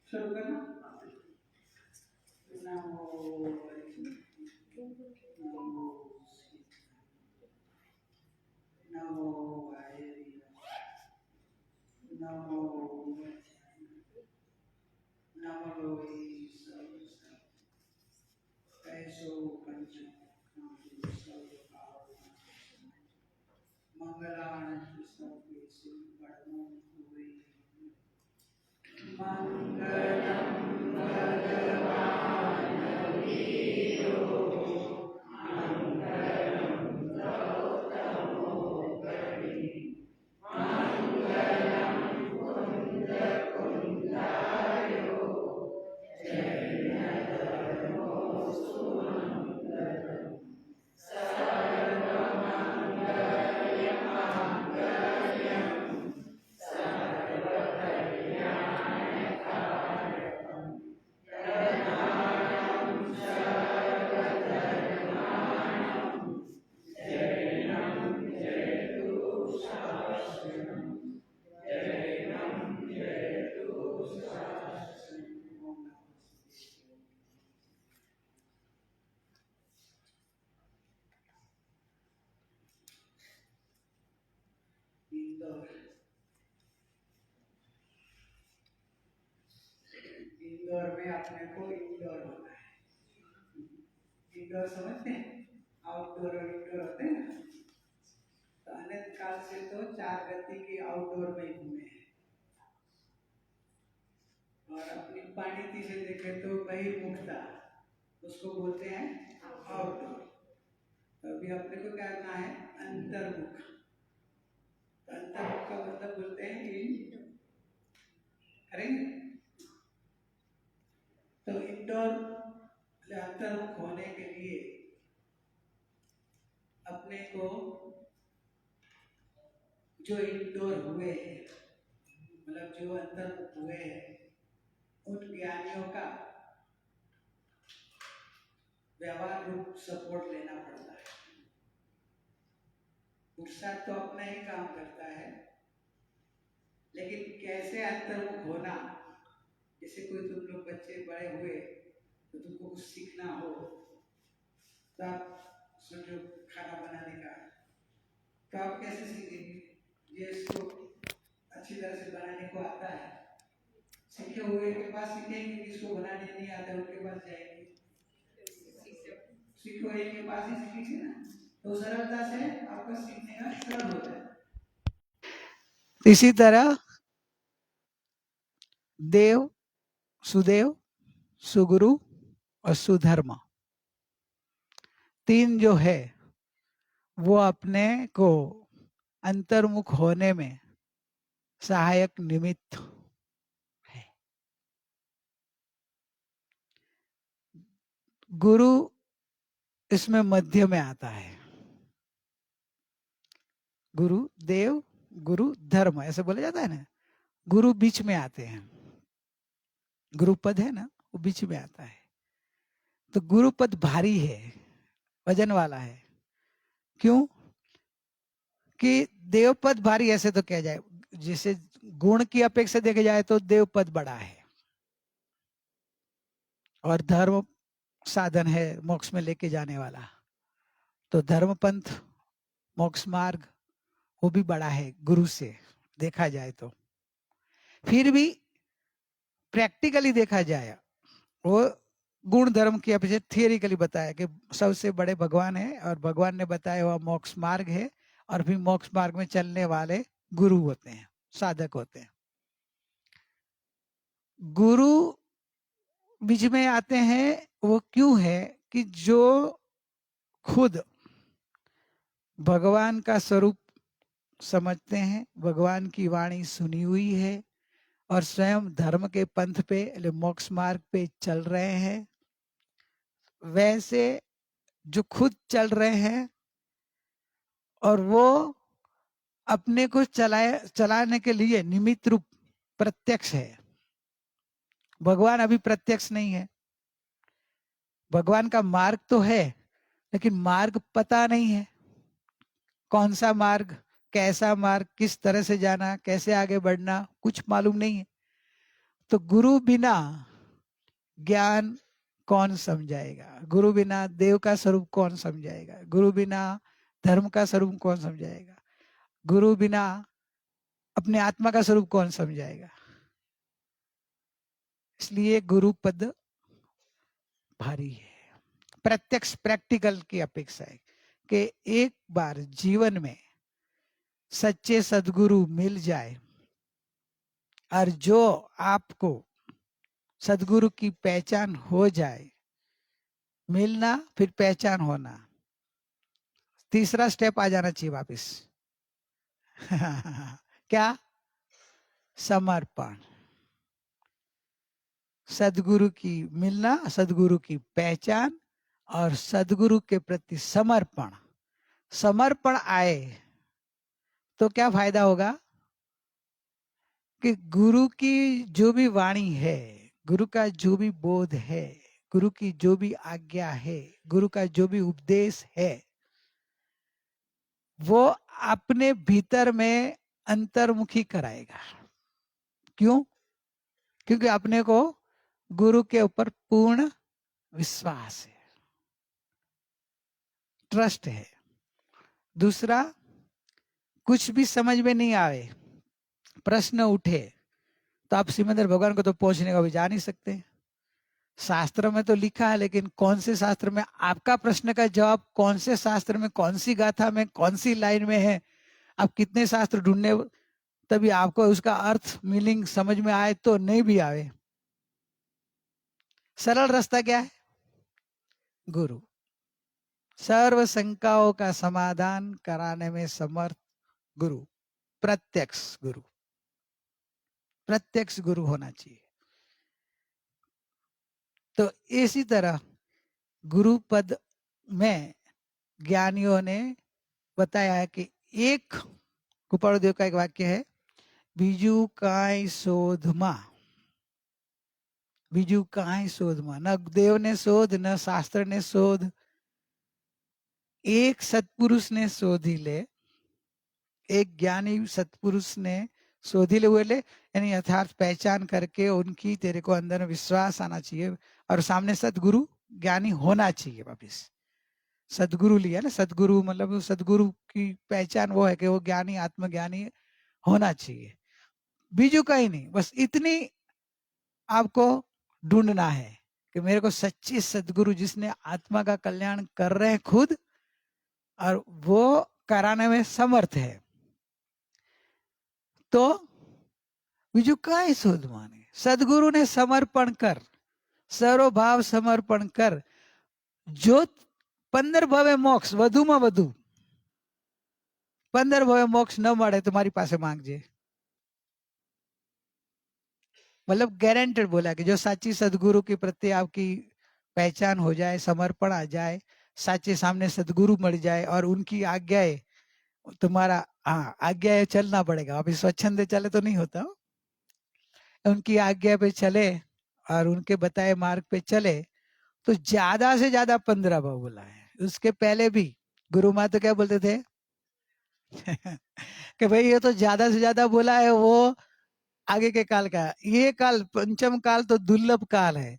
शुरू करना। नमो नमो नमो नमो नमो ऐसो पंच मंगलान सर्वेषु परमो भूवे मंगलम भगवान वीरो मंगलम गौतमो बलि मंगलम कुंद कुंदायो जयनधर्मोऽस्तु मंगलम सर्वमंगलमांगल्यं सर्वकल्याणकारकं शरणां शरवधर्माणं जैनं जयतु शास्त्रं जैनं जयतु शास्त्रं। इंदौर में अपने को इंडोर होना है। इंडोर समझते हैं? आउटडोर और इंडोर होते हैं ना। तो अनंत काल से तो 4 गति के आउटडोर में घूमे हैं और अपनी पाणिति से देखे तो बहिर्मुखता उसको बोलते हैं आउटडोर। तो अभी अपने को क्या करना है? अंतर्मुख। तो अंतर्मुख का मतलब बोलते हैं इन करेंगे। तो इंडोर अंतर्मुख होने के लिए अपने को जो इंडोर हुए हैं मतलब जो अंतर्मुख हुए हैं उन ज्ञानियों का व्यवहार रूप सपोर्ट लेना पड़ता है। पुरुषार्थ तो अपना ही काम करता है लेकिन कैसे अंतर्मुख होना, जैसे कोई तुम लोग बच्चे बड़े हुए तो तुमको कुछ सीखना हो तो आप समझो खाना बनाने का तो आप कैसे सीखेंगे? जिसको अच्छी तरह से बनाने को आता है सीखे हुए के पास सीखेंगे, जिसको बनाने नहीं आता उनके पास जाएंगे, सीखे हुए के पास ही सीखेंगे ना। तो सरलता से आपका सीखने का सरल होता है। इसी तरह देव, सुदेव, सुगुरु और सुधर्म 3 जो है वो अपने को अंतर्मुख होने में सहायक निमित्त है। गुरु इसमें मध्य में आता है। गुरु देव, गुरु धर्म ऐसे बोला जाता है ना। गुरु बीच में आते हैं। गुरु पद है ना वो बीच में आता है। तो गुरु पद भारी है, वजन वाला है। क्यों? कि देव पद भारी ऐसे तो कहा जाए, जिसे गुण की अपेक्षा देखे जाए तो देव पद बड़ा है और धर्म साधन है मोक्ष में लेके जाने वाला। तो धर्म पंथ मोक्ष मार्ग वो भी बड़ा है गुरु से देखा जाए तो। फिर भी प्रैक्टिकली देखा जाए वो गुण धर्म की अपेक्षा थियरिकली बताया कि सबसे बड़े भगवान है और भगवान ने बताया हुआ मोक्ष मार्ग है और फिर मोक्ष मार्ग में चलने वाले गुरु होते हैं, साधक होते हैं। गुरु बीच में आते हैं वो क्यों है कि जो खुद भगवान का स्वरूप समझते हैं, भगवान की वाणी सुनी हुई है और स्वयं धर्म के पंथ पे मोक्ष मार्ग पे चल रहे हैं। वैसे जो खुद चल रहे हैं और वो अपने को चलाने के लिए निमित्त रूप प्रत्यक्ष है। भगवान अभी प्रत्यक्ष नहीं है। भगवान का मार्ग तो है लेकिन मार्ग पता नहीं है। कौन सा मार्ग, कैसा मार्ग, किस तरह से जाना, कैसे आगे बढ़ना, कुछ मालूम नहीं है। तो गुरु बिना ज्ञान कौन समझाएगा? गुरु बिना देव का स्वरूप कौन समझाएगा? गुरु बिना धर्म का स्वरूप कौन समझाएगा? गुरु बिना अपने आत्मा का स्वरूप कौन समझाएगा? इसलिए गुरु पद भारी है। प्रत्यक्ष प्रैक्टिकल की अपेक्षा है कि एक बार जीवन में सच्चे सदगुरु मिल जाए और जो आपको सदगुरु की पहचान हो जाए, मिलना फिर पहचान होना, तीसरा स्टेप आ जाना चाहिए वापस। क्या? समर्पण। सदगुरु की मिलना, सदगुरु की पहचान और सदगुरु के प्रति समर्पण। समर्पण आए तो क्या फायदा होगा कि गुरु की जो भी वाणी है, गुरु का जो भी बोध है, गुरु की जो भी आज्ञा है, गुरु का जो भी उपदेश है, वो अपने भीतर में अंतर्मुखी कराएगा। क्यों? क्योंकि अपने को गुरु के ऊपर पूर्ण विश्वास है, ट्रस्ट है। दूसरा, कुछ भी समझ में नहीं आए, प्रश्न उठे, तो आप सिमंदर भगवान को तो पहुंचने का भी जा नहीं सकते। शास्त्र में तो लिखा है, लेकिन कौन से शास्त्र में आपका प्रश्न का जवाब, कौन से शास्त्र में, कौन सी गाथा में, कौन सी लाइन में है, आप कितने शास्त्र ढूंढने तभी आपको उसका अर्थ मीनिंग समझ में आए तो नहीं भी आवे। सरल रास्ता क्या है? गुरु। सर्व शंकाओं का समाधान कराने में समर्थ गुरु, प्रत्यक्ष गुरु, प्रत्यक्ष गुरु होना चाहिए। तो इसी तरह गुरु पद में ज्ञानियों ने बताया है कि एक कृपाणुदेव का एक वाक्य है, बीजू काय शोधमा, बीजू काय शोधमा, न देव ने शोध, न शास्त्र ने शोध, एक सत्पुरुष ने शोधी ले, एक ज्ञानी सत्पुरुष ने शोधी ले हुए ले, यानी यथार्थ पहचान करके उनकी तेरे को अंदर विश्वास आना चाहिए और सामने सदगुरु ज्ञानी होना चाहिए। वापिस सदगुरु लिया ना, सदगुरु मतलब सदगुरु की पहचान वो है कि वो ज्ञानी आत्मज्ञानी होना चाहिए, बीजू का ही नहीं। बस इतनी आपको ढूंढना है कि मेरे को सच्चे सदगुरु जिसने आत्मा का कल्याण कर रहे हैं खुद और वो कराने में समर्थ है, तो बीजू का ही शोध माने। सदगुरु ने समर्पण कर, सर्वभाव समर्पण कर, जो 15 ભવે મોક્ષ, વધુમાં વધુ 15 ભવે મોક્ષ ન મળે તો મારી પાસે માંગજે। मतलब गारंटेड बोला कि जो साची सदगुरु के प्रति आपकी पहचान हो जाए, समर्पण आ जाए, साचे सामने सदगुरु मिल जाए और उनकी आज्ञाएं तुम्हारा, हाँ आज्ञा चलना पड़ेगा, अभी स्वच्छंद चले तो नहीं होता, उनकी आज्ञा पे चले और उनके बताए मार्ग पे चले तो ज्यादा से ज्यादा 15 भाव बोला है। उसके पहले भी गुरु माँ तो क्या बोलते थे कि भाई ये तो ज्यादा से ज्यादा बोला है, वो आगे के काल का, ये काल पंचम काल तो दुर्लभ काल है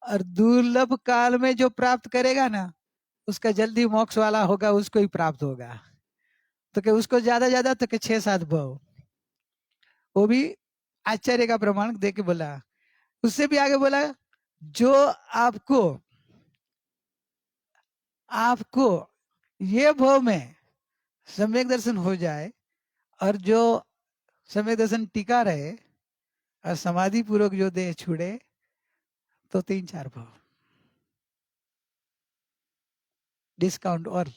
और दुर्लभ काल में जो प्राप्त करेगा ना उसका जल्दी मोक्ष वाला होगा, उसको ही प्राप्त होगा। तो कि उसको ज्यादा तो कि 6-7 भाव, वो भी आश्चर्य का प्रमाण दे के बोला। उससे भी आगे बोला, जो आपको आपको ये भाव में सम्यक दर्शन हो जाए और जो सम्यक दर्शन टिका रहे और समाधि पूर्वक जो देह छुड़े तो 3-4 भाव डिस्काउंट और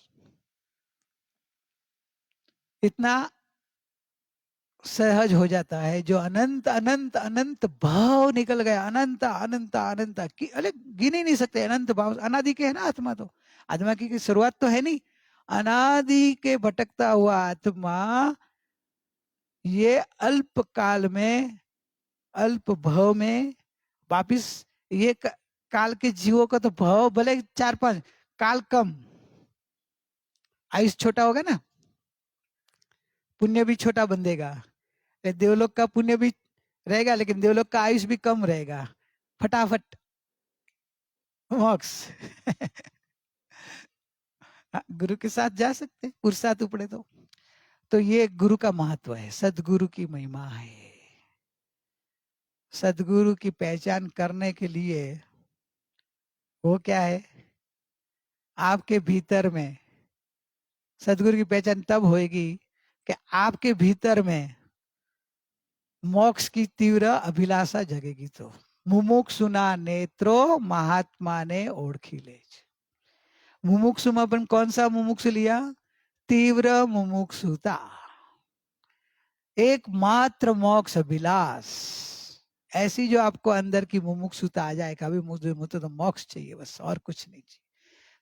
इतना सहज हो जाता है। जो अनंत अनंत अनंत भाव निकल गया, अनंत अनंत अनंत की, अरे गिन ही नहीं सकते अनंत भाव। अनादि के है ना आत्मा, तो आत्मा की शुरुआत तो है नहीं, अनादि के भटकता हुआ आत्मा ये अल्प काल में, अल्प भाव में वापिस, ये काल के जीवों का तो भाव भले 4-5 काल कम, आयुष छोटा होगा ना, पुण्य भी छोटा बंधेगा, देवलोक का पुण्य भी रहेगा, लेकिन देवलोक का आयुष भी कम रहेगा, फटाफट मोक्ष। गुरु के साथ जा सकते, पुरुषार्थ उपड़े तो ये गुरु का महत्व है, सदगुरु की महिमा है। सदगुरु की पहचान करने के लिए वो क्या है, आपके भीतर में सदगुरु की पहचान तब होगी कि आपके भीतर में मोक्ष की तीव्र अभिलाषा जगेगी। तो मुमुक्षुना नेत्रो महात्मा ने ओढ़ी ले। मुमुक्षु में अपन कौन सा मुमुक्षु लिया, तीव्र मुमुक्षुता, एकमात्र मोक्ष अभिलाष, ऐसी जो आपको अंदर की मुमुक्षुता आ जाए, कभी मुझे तो मोक्ष चाहिए बस, और कुछ नहीं चाहिए,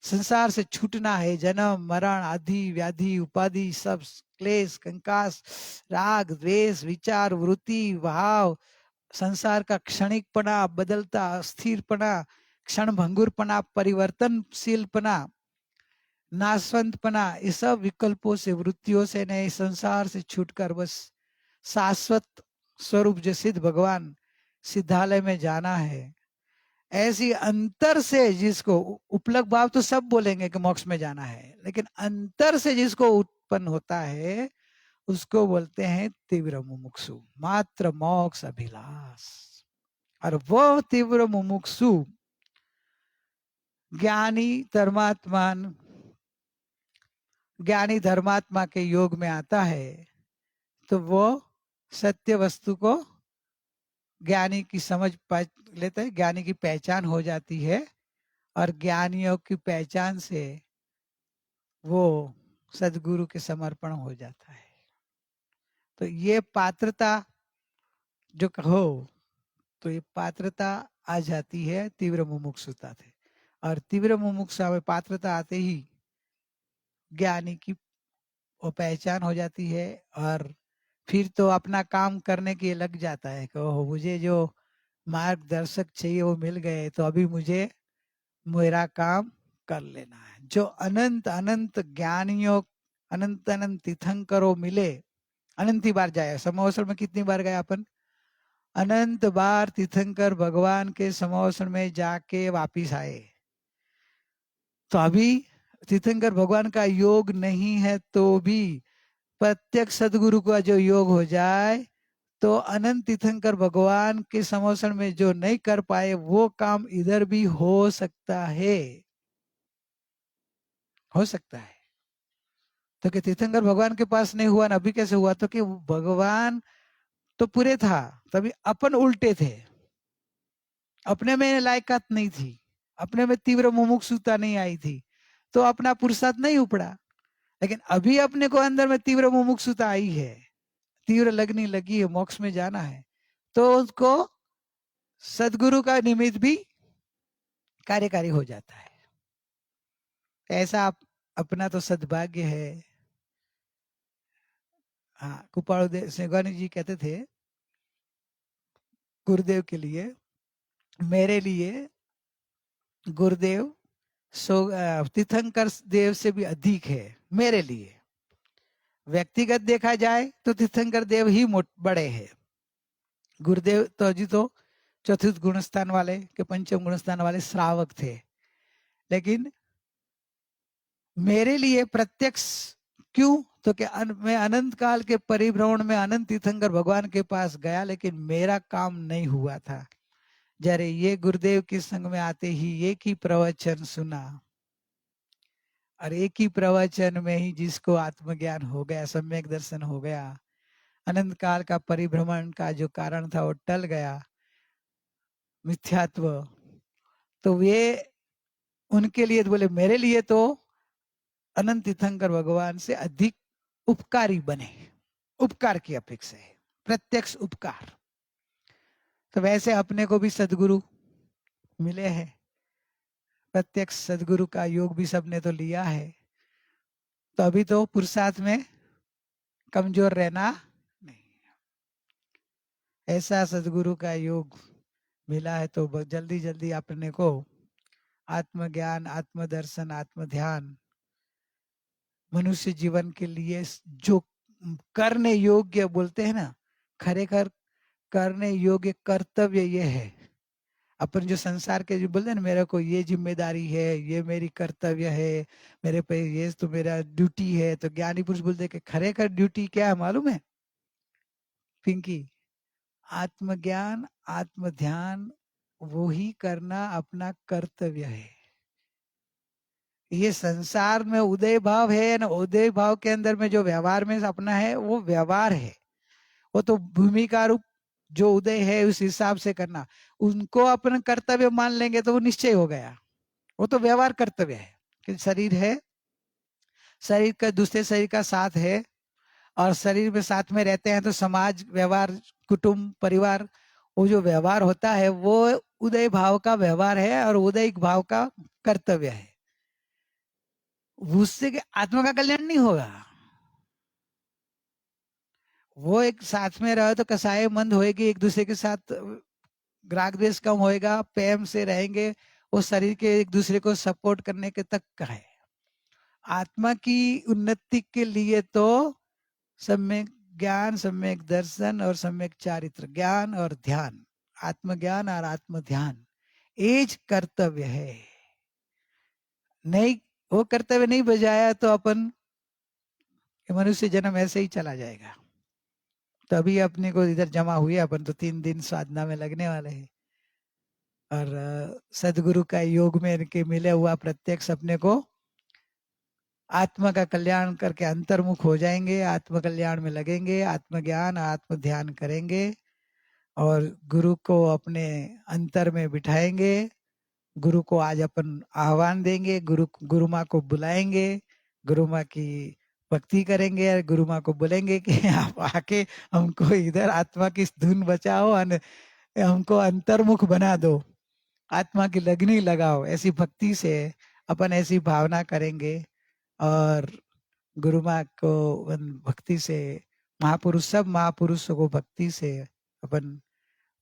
संसार से छूटना है, जन्म मरण आदि व्याधि उपाधि सब क्लेश कंकास राग द्वेष विचार वृत्ति भाव, संसार का क्षणिकपना, बदलता अस्थिरपना, क्षण भंगुरपना, परिवर्तनशीलपना, नाशवंतपना, ये सब विकल्पों से वृत्तियों से नए संसार से छूटकर बस शाश्वत स्वरूप जो सिद्ध भगवान सिद्धालय में जाना है। ऐसी अंतर से जिसको, उपलब्ध भाव तो सब बोलेंगे कि मोक्ष में जाना है, लेकिन अंतर से जिसको उत्पन्न होता है उसको बोलते हैं तीव्र मुमुक्षु, मात्र मोक्ष अभिलाष। और वो तीव्र मुमुक्षु ज्ञानी धर्मात्मा के योग में आता है, तो वो सत्य वस्तु को ज्ञानी की समझ पा लेता है, ज्ञानी की पहचान हो जाती है, और ज्ञानियों की पहचान से वो सदगुरु के समर्पण हो जाता है। तो ये पात्रता जो कहो, तो ये पात्रता आ जाती है तीव्र मुमुक्षुता से, और तीव्र मुमुक्षा में पात्रता आते ही ज्ञानी की वो पहचान हो जाती है, और फिर तो अपना काम करने के लग जाता है कि ओह मुझे जो मार्गदर्शक चाहिए वो मिल गए, तो अभी मुझे मेरा काम कर लेना है। जो अनंत अनंत ज्ञानियों, अनंत अनंत तीर्थंकरों मिले, अनंत ही बार जाए, समोसर में कितनी बार गए अपन, अनंत बार तीर्थंकर भगवान के समोसर में जाके वापिस आए। तो अभी तीर्थंकर भगवान का योग नहीं है, तो भी प्रत्यक्ष सदगुरु का जो योग हो जाए, तो अनंत तीर्थंकर भगवान के समोसन में जो नहीं कर पाए वो काम इधर भी हो सकता है, हो सकता है। तो कि तीर्थंकर भगवान के पास नहीं हुआ ना, अभी कैसे हुआ, तो कि भगवान तो पूरे था, तभी अपन उल्टे थे, अपने में लायकात नहीं थी, अपने में तीव्र मुमुक्षुता नहीं आई थी, तो अपना पुरुषार्थ नहीं उपड़ा। लेकिन अभी अपने को अंदर में तीव्र मुमुक्षुता आई है, तीव्र लगनी लगी है, मोक्ष में जाना है, तो उसको सदगुरु का निमित्त भी कार्यकारी हो जाता है। ऐसा आप अपना तो सद्भाग्य है। हाँ, कुपाल सिंह जी कहते थे गुरुदेव के लिए, मेरे लिए गुरुदेव तीर्थंकर देव से भी अधिक है मेरे लिए। व्यक्तिगत देखा जाए तो तीर्थंकर देव ही बड़े हैं, गुरुदेव तो जी तो चतुर्थ गुणस्थान वाले के पंचम गुणस्थान वाले श्रावक थे, लेकिन मेरे लिए प्रत्यक्ष क्यों, तो कि मैं अनंत काल के परिभ्रमण में अनंत तीर्थंकर भगवान के पास गया, लेकिन मेरा काम नहीं हुआ था। जरे ये गुरुदेव के संग में आते ही एक ही प्रवचन सुना, और एक ही प्रवचन में ही जिसको आत्मज्ञान हो गया, सम्यक दर्शन हो गया, अनंत काल का परिभ्रमण का जो कारण था वो टल गया, मिथ्यात्व, तो वे उनके लिए तो बोले मेरे लिए तो अनंत तीर्थंकर भगवान से अधिक उपकारी बने, उपकार की अपेक्षा है, प्रत्यक्ष उपकार। तो वैसे अपने को भी सदगुरु मिले हैं, प्रत्यक्ष सदगुरु का योग भी सबने तो लिया है, तो अभी तो पुरुषार्थ में कमजोर रहना नहीं। ऐसा सदगुरु का योग मिला है तो जल्दी जल्दी अपने को आत्मज्ञान, आत्मदर्शन, आत्मध्यान, मनुष्य जीवन के लिए जो करने योग्य बोलते हैं ना, खरेखर करने योग्य कर्तव्य ये है। अपन जो संसार के जो बोलते हैं ना, मेरे को ये जिम्मेदारी है, ये मेरी कर्तव्य है, मेरे पे ये तो मेरा ड्यूटी है, तो ज्ञानी पुरुष बोलते कि खरेखर ड्यूटी क्या है मालूम है पिंकी? आत्मज्ञान, आत्म ध्यान, वो ही करना अपना कर्तव्य है। ये संसार में उदय भाव है ना, उदय भाव के अंदर में जो व्यवहार में अपना है वो व्यवहार है, वो तो भूमिका रूप जो उदय है उस हिसाब से करना। उनको अपन कर्तव्य मान लेंगे तो वो निश्चय हो गया, वो तो व्यवहार कर्तव्य है कि शरीर है, शरीर का दूसरे शरीर का साथ है, और शरीर में साथ में रहते हैं तो समाज, व्यवहार, कुटुंब, परिवार, वो जो व्यवहार होता है वो उदय भाव का व्यवहार है और उदय भाव का कर्तव्य है। उससे आत्मा का कल्याण नहीं होगा। वो एक साथ में रहो तो कसाय मंद होएगी, एक दूसरे के साथ ग्राहक द्वेष कम होएगा, प्रेम से रहेंगे, वो शरीर के एक दूसरे को सपोर्ट करने के तक का है। आत्मा की उन्नति के लिए तो सम्यक ज्ञान, सम्यक दर्शन और सम्यक चारित्र, ज्ञान और ध्यान, आत्मज्ञान और आत्म ध्यान, एज कर्तव्य है। नहीं, वो कर्तव्य नहीं बजाया तो अपन मनुष्य जन्म ऐसे ही चला जाएगा। तो अभी अपने को इधर जमा हुए, अपन तो 3 दिन साधना में लगने वाले हैं, और सदगुरु का योग में इनके मिले हुआ प्रत्यक्ष अपने को आत्मा का कल्याण करके अंतर्मुख हो जाएंगे, आत्म कल्याण में लगेंगे, आत्मज्ञान, आत्म ध्यान करेंगे और गुरु को अपने अंतर में बिठाएंगे। गुरु को आज अपन आह्वान देंगे, गुरु माँ को बुलाएंगे, गुरु माँ की भक्ति करेंगे और गुरु माँ को बोलेंगे कि आप आके हमको इधर आत्मा की धुन बचाओ और हमको अंतर्मुख बना दो, आत्मा की लगनी लगाओ। ऐसी भक्ति से अपन ऐसी भावना करेंगे और गुरु माँ को भक्ति से, महापुरुष, सब महापुरुषों को भक्ति से अपन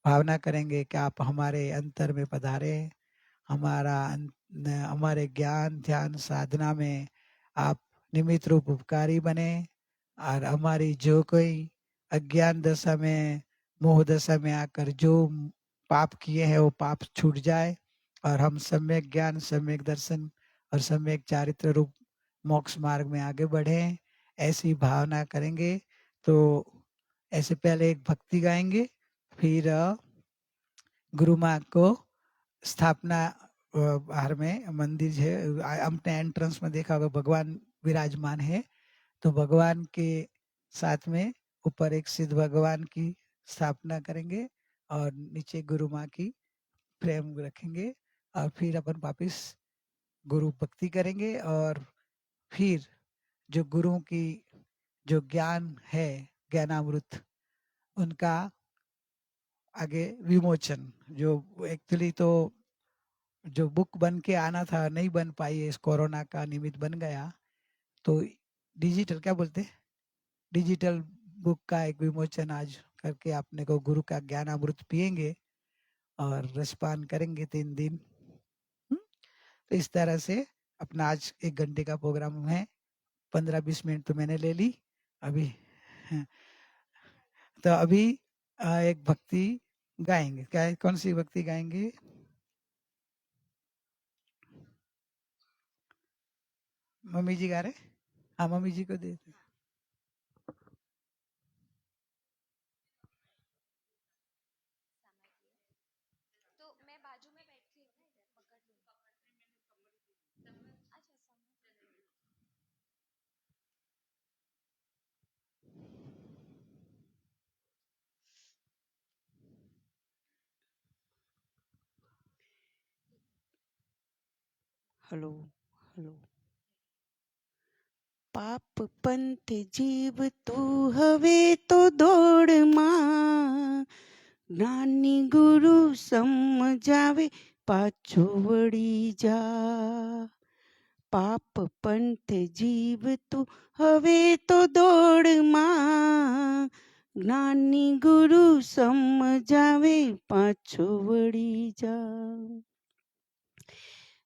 भावना करेंगे कि आप हमारे अंतर में पधारे, हमारे ज्ञान ध्यान साधना में आप निमित्त रूप उपकारी बने, और हमारी जो कोई अज्ञान दशा में, मोह दशा में आकर जो पाप किए हैं वो पाप छूट जाए और हम सम्यक ज्ञान, सम्यक दर्शन और सम्यक चारित्र रूप मोक्ष मार्ग में आगे बढ़े। ऐसी भावना करेंगे। तो ऐसे पहले एक भक्ति गाएंगे, फिर गुरु माँ को स्थापना, बाहर में मंदिर है, अपने एंट्रेंस में देखा होगा भगवान विराजमान है, तो भगवान के साथ में ऊपर एक सिद्ध भगवान की स्थापना करेंगे और नीचे गुरु माँ की प्रेम रखेंगे और फिर अपन वापिस गुरु भक्ति करेंगे और फिर जो गुरु की जो ज्ञान है, ज्ञानामृत, उनका आगे विमोचन, जो एक्चुअली तो जो बुक बन के आना था नहीं बन पाई है, इस कोरोना का निमित्त बन गया, तो डिजिटल क्या बोलते हैं, डिजिटल बुक का एक विमोचन आज करके आपने को गुरु का ज्ञान अमृत पिएंगे और रसपान करेंगे 3 दिन। तो इस तरह से अपना आज 1 घंटे का प्रोग्राम है, 15-20 मिनट तो मैंने ले ली अभी। तो अभी एक भक्ति गाएंगे, क्या कौन सी भक्ति गाएंगे? मम्मी जी गा रहे? हाँ, मम्मी जी को दे। Hello hello. पाप पंथ जीव तू हवे तो दौड़ मां, ज्ञानी गुरु समझावे पाछो वળી जा। पाप पंथ जीव तू हवे तो दौड़ मां, ज्ञानी गुरु समझावे पाछो वળી जा।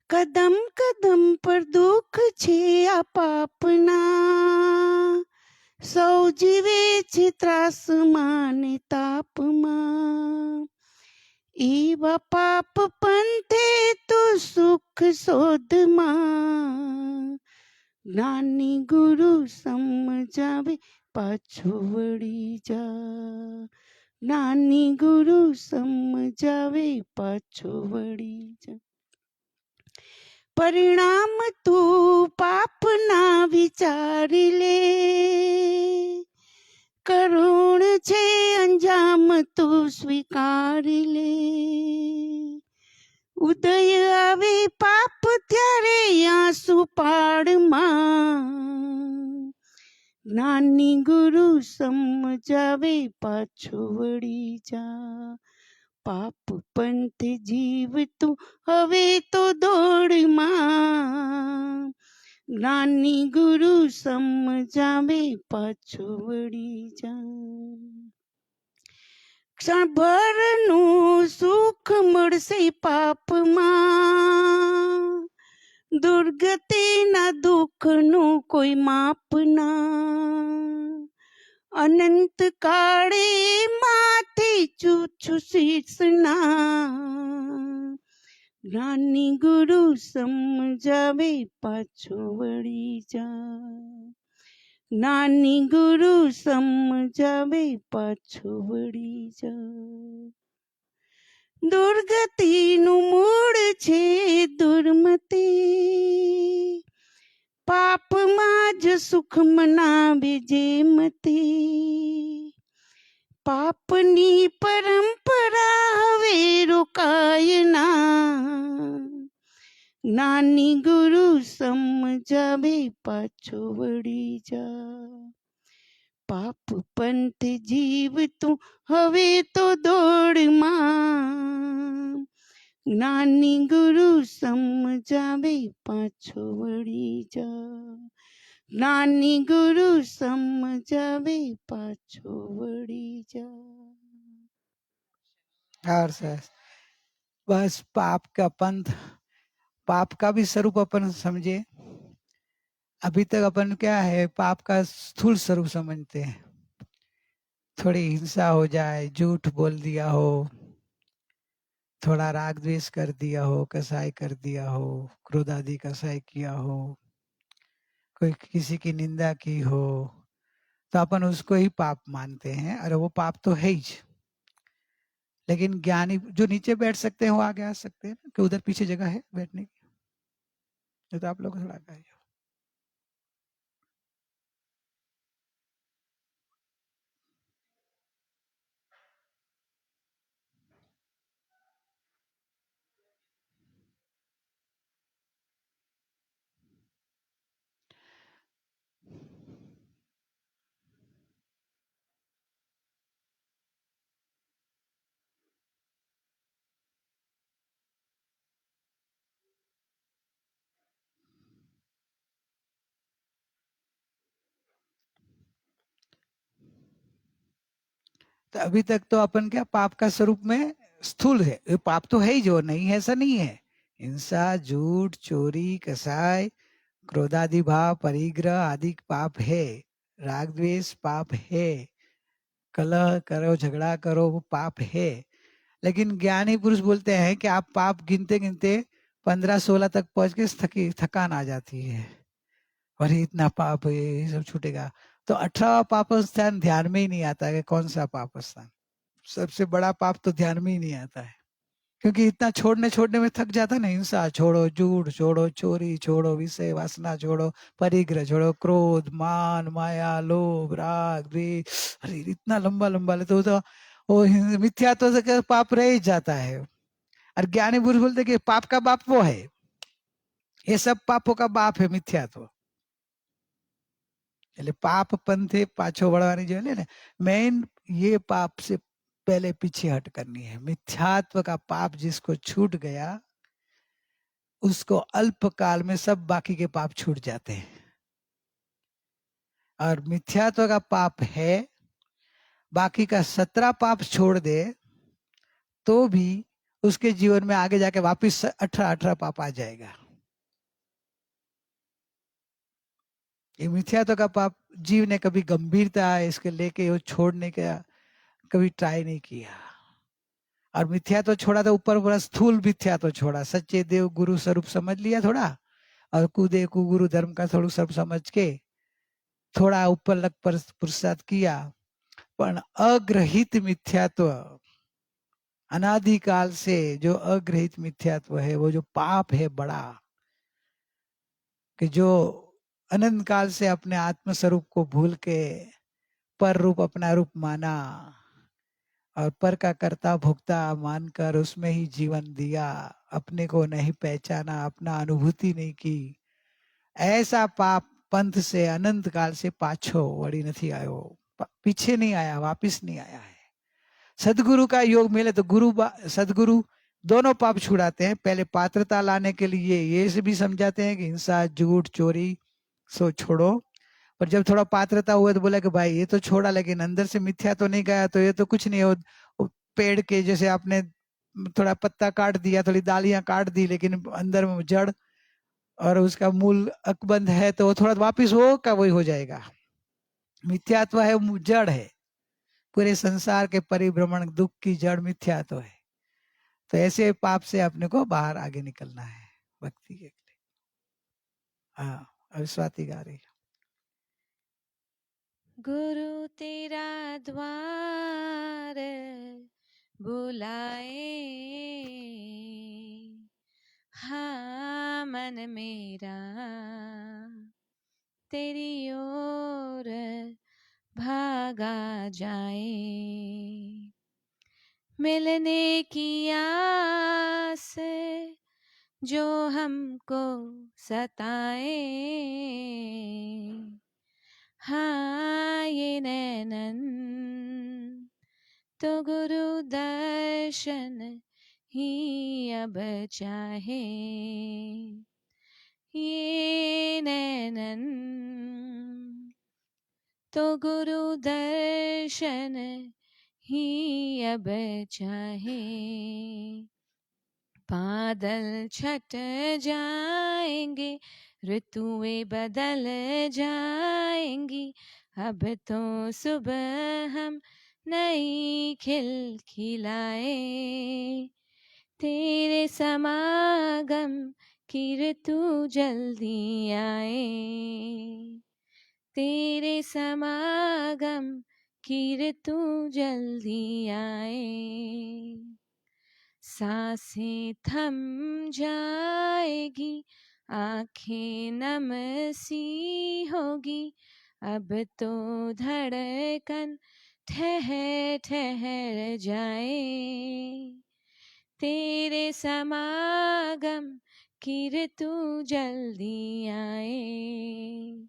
कदम कदम पर दुख छे आ पापना, સૌ જીવે છે ત્રાસમાં ને તાપમાં એવા પાપ પંથે તું સુખ શોધમાં જ્ઞાની ગુરુ સમજાવે પાછો વળી જા જ્ઞાની ગુરુ સમજાવે પાછો વળી જા પરિણામ તું પાપના વિચારી લે કરુણ છે અંજામ તું સ્વીકારી લે ઉદય આવે પાપ ત્યારે આંસુ પાડમાં જ્ઞાની ગુરુ સમજાવે પાછો વળી જા પાપ પંથ જીવ તું હવે તો દોડમાં જ્ઞાની ગુરુ સમજાવે પાછો વળી જા ક્ષણભરનું સુખ મળશે પાપમાં દુર્ગતિના દુઃખનું કોઈ માપ ના અનંત કાળે માથે ચૂછું શીર્ષના જ્ઞાની ગુરુ સમજાવે પાછો વળી જા જ્ઞાની ગુરુ સમજાવે પાછો વળી જા દુર્ગતિનું મૂળ છે દુર્મતિ પાપમાં જ સુખ મનાવે જે મતિ પાપની પરંપરા હવે રોકાય ના જ્ઞાની ગુરુ સમજાવે પાછો વળી જા પાપ પંથ જીવ તું હવે તો દોડમાં જ્ઞાની ગુરુ સમજાવે પાછો વળી જા જ્ઞાની ગુરુ સમજાવે પાછો વળી જા और सर बस पाप का पंथ, पाप का भी स्वरूप अपन समझे। अभी तक अपन क्या है, पाप का स्थूल स्वरूप समझते हैं। थोड़ी हिंसा हो जाए, झूठ बोल दिया हो, थोड़ा राग द्वेष कर दिया हो, कसाई कर दिया हो, क्रोध आदि कसाई किया हो, कोई किसी की निंदा की हो, तो अपन उसको ही पाप मानते हैं। अरे वो पाप तो है ही। लेकिन ज्ञानी जो नीचे बैठ सकते हैं वो आगे आ सकते हैं ना, कि उधर पीछे जगह है बैठने की, तो आप लोग थोड़ा आगे आइए। तो अभी तक तो अपन क्या पाप का स्वरूप में स्थूल है, ये पाप तो है ही, जो नहीं है ऐसा नहीं है। हिंसा, झूठ, चोरी, कसाई, क्रोधादि भाव, परिग्रह आदि पाप है, राग द्वेष पाप है, कलह करो, झगड़ा करो, वो पाप है। लेकिन ज्ञानी पुरुष बोलते हैं कि आप पाप गिनते गिनते 15-16 तक पहुंच के थकान आ जाती है, और इतना पाप है, ये सब छूटेगा। तो 18वां पाप स्थान ध्यान में ही नहीं आता है कि कौन सा पाप स्थान। सबसे बड़ा पाप तो ध्यान में ही नहीं आता है, क्योंकि इतना छोड़ने में थक जाता है ना। हिंसा छोड़ो, झूठ छोड़ो, चोरी छोड़ो, विषय वासना छोड़ो, परिग्रह छोड़ो, क्रोध, मान, माया, लोभ, राग, द्वेष, अरे इतना लंबा लंबा लेते तो वो मिथ्या तो पाप रह ही जाता है। और ज्ञानी पुरुष बोलते कि पाप का बाप वो है, ये सब पापों का बाप है मिथ्यात्व। એટલે પાપ પંથે પાછો વળવાની जो है ना मेन, ये पाप से पहले पीछे हट करनी है। मिथ्यात्व का पाप जिसको छूट गया उसको अल्प काल में सब बाकी के पाप छूट जाते हैं। और मिथ्यात्व का पाप है, बाकी का 17 पाप छोड़ दे तो भी उसके जीवन में आगे जाके वापिस 18 पाप आ जाएगा। ये मिथ्यात्व का पाप जीव ने कभी गंभीरता इसके लेके वो छोड़ने का कभी ट्राई नहीं किया। और मिथ्या तो छोड़ा तो ऊपर पूरा स्थूल मिथ्या तो छोड़ा, सच्चे देव गुरु स्वरूप समझ लिया थोड़ा, और कुदेव कुगुरु धर्म का थोड़ा स्वरूप समझ के थोड़ा ऊपर लग पर पुरुषार्थ किया। पर अग्रहित मिथ्यात्व, अनादिकाल से जो अग्रहित मिथ्यात्व है, वो जो पाप है बड़ा, कि जो अनंत काल से अपने आत्म स्वरूप को भूल के पर रूप अपना रूप माना और पर का कर्ता भोक्ता मानकर उसमें ही जीवन दिया, अपने को नहीं पहचाना, अपना अनुभूति नहीं की, ऐसा पाप पंथ से अनंत काल से पाछो वड़ी नहीं आयो, पीछे नहीं आया, वापिस नहीं आया है। सदगुरु का योग मिले तो गुरु सदगुरु दोनों पाप छुड़ाते हैं। पहले पात्रता लाने के लिए ये से भी समझाते हैं कि हिंसा झूठ चोरी सो छोड़ो, पर जब थोड़ा पात्रता हुआ तो बोला कि भाई ये तो छोड़ा, लेकिन अंदर से मिथ्या तो नहीं गया, तो ये तो कुछ नहीं हो। पेड़ के जैसे आपने थोड़ा पत्ता काट दिया, थोड़ी डालियां काट दी, लेकिन अंदर में जड़ और उसका मूल अकबंध है, तो वो थोड़ा वापिस वो का वही हो जाएगा। मिथ्यात्व है, जड़ है, पूरे संसार के परिभ्रमण दुख की जड़ मिथ्यात्व है। तो ऐसे पाप से अपने को बाहर आगे निकलना है भक्ति के लिए। हाँ, अभी स्वाति गा रही। गुरु तेरा द्वार बुलाए, हाँ मन मेरा तेरी ओर भागा जाए। मिलने की आस जो हमको सताए, हाँ ये नैनन तो गुरु दर्शन ही अब चाहे। ये नैनन तो गुरु दर्शन ही अब चाहे। बादल छट जाएंगे, ऋतुएं बदल जाएंगी, अब तो सुबह हम नई खिलखिलाए। तेरे समागम की ऋतु जल्दी आए, तेरे समागम की ऋतु जल्दी आए। सांसें थम जाएगी, आंखें नम सी होगी, अब तो धड़कन ठहर ठहर जाए। तेरे समागम की ऋतु जल्दी आए,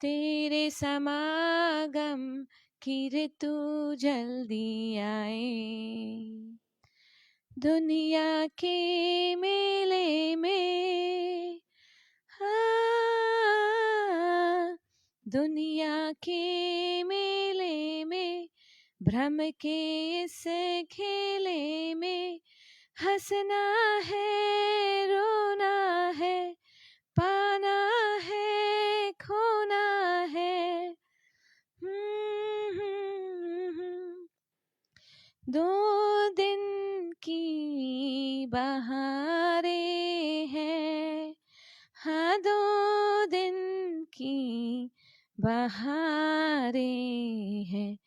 तेरे समागम की ऋतु जल्दी आए। दुनिया के मेले में, हाँ दुनिया के मेले में, भ्रम के इस खेले में, हंसना है रोना है, पाना है खोना है। दो दिन की बहारें हैं, हाँ दो दिन की बहारें हैं,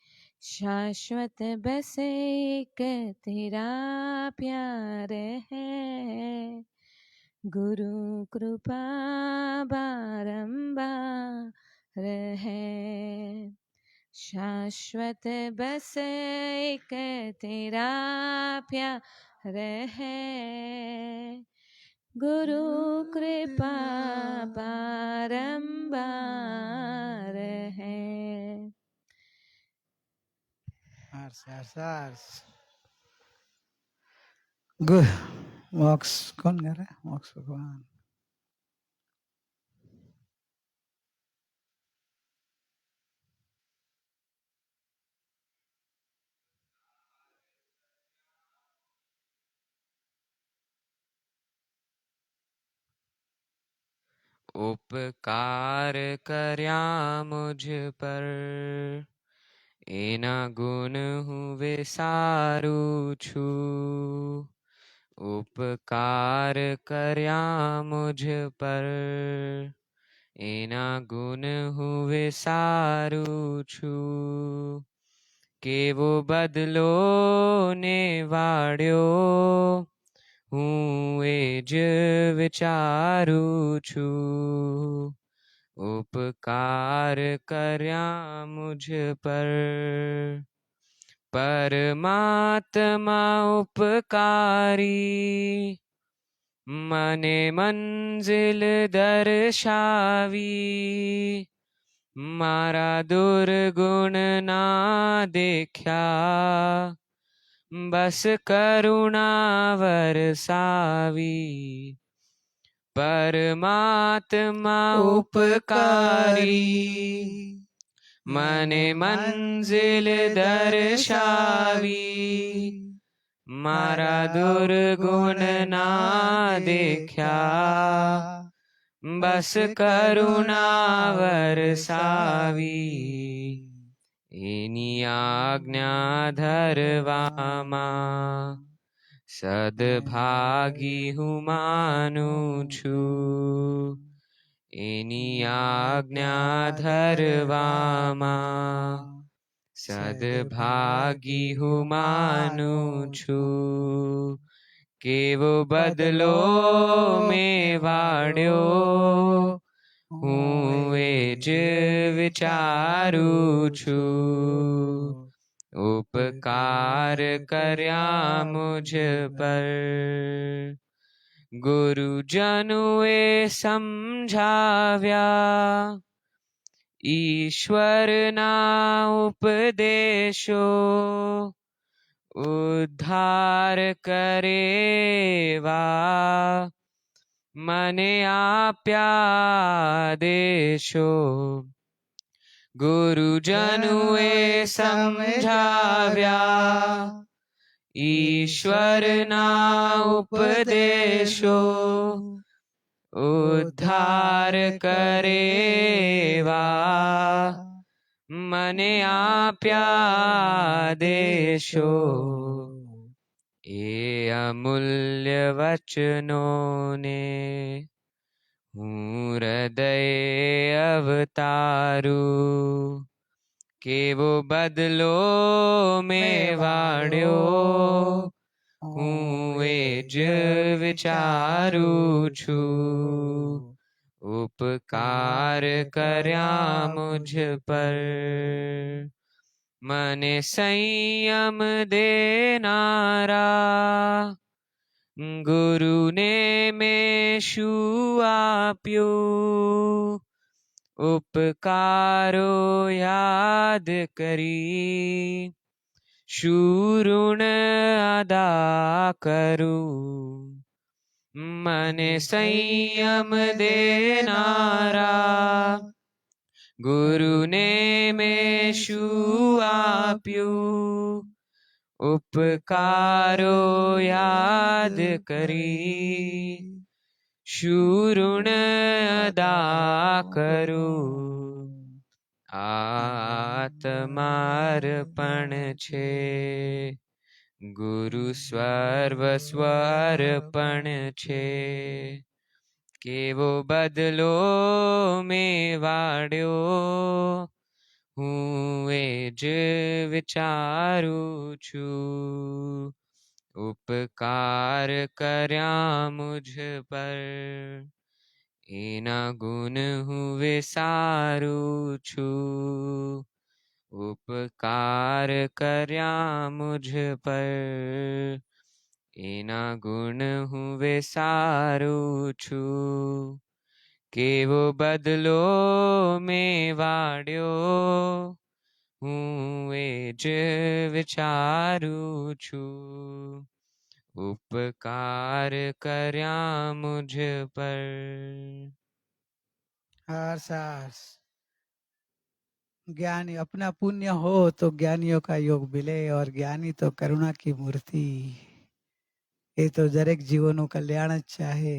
शाश्वत बस एक तेरा प्यार है। गुरु कृपा बारंबार है, शाश्वत बस एक तेरा प्यार है। गुरु कृपा बारंबार है। गुड। मोक्ष कौन गा रहा है? मोक्ष भगवान। उपकार कर्या मुझ पर एना गुण हुए सारू छू उपकार कर्या मुझ पर एना गुण हुए सारू छू केवो बदलो ने वाड्यो હું એ જ વિચારું છું ઉપકાર કર્યા મુझ પર પરમાત્મા ઉપકારી મને મંઝિલ દર્શાવી મારા દુર્ગુણ ના દેખ્યા बस करुणा वरसावी परमात्मा उपकारी मने मंजिल दर्शावी मारा दुर्गुण ना देख्या बस करुणा वरसावी એની આજ્ઞા ધરવામાં સદભાગી હું માનું છું એની આજ્ઞા ધરવામાં સદભાગી હું માનું છું કેવો બદલો મેં વાળ્યો હું એ જ વિચારું છું ઉપકાર કર્યા મુझ પર ગુરુજનોએ સમજાવ્યા ઈશ્વરના ઉપદેશો ઉદ્ધાર કરેવા મને આપ્યા દેશો ગુરુજનોએ સમજાવ્યા ઈશ્વરના ઉપદેશો ઉદ્ધાર કરેવા મને આપ્યા દેશો એ અમૂલ્ય વચનોને હું હૃદય અવતારું કેવો બદલો મેં વાળ્યો હું એ જ વિચારું છું ઉપકાર કર્યા મુझ પર મને સંયમ દેનારા ગુરુને મેં શું આપ્યું ઉપકારો યાદ કરી શું ઋણ અદા કરું મને સંયમ દેનારા ગુરુને મેં શું આપ્યું ઉપકારો યાદ કરી શું ઋણ અદા કરું આત્માર્પણ છે ગુરુ સ્વર્વસ્વર્પણ છે કેવો બદલો મેં વાળ્યો હું એ જ વિચારું છું ઉપકાર કર્યા મુझ પર એના ગુણ હું વિસારું છું ઉપકાર કર્યા મુझ પર એના ગુણ હું વિસારું છું કેવો બદલો મેં વાળ્યો હું એ જ વિચારું છું ઉપકાર કર્યા મુझ પર हर्ष हर्ष ज्ञानी अपना पुण्य हो तो ज्ञानियों का योग मिले और ज्ञानी तो करुणा की मूर्ति ये तो दरेक जीवों कल्याण જ ચાહે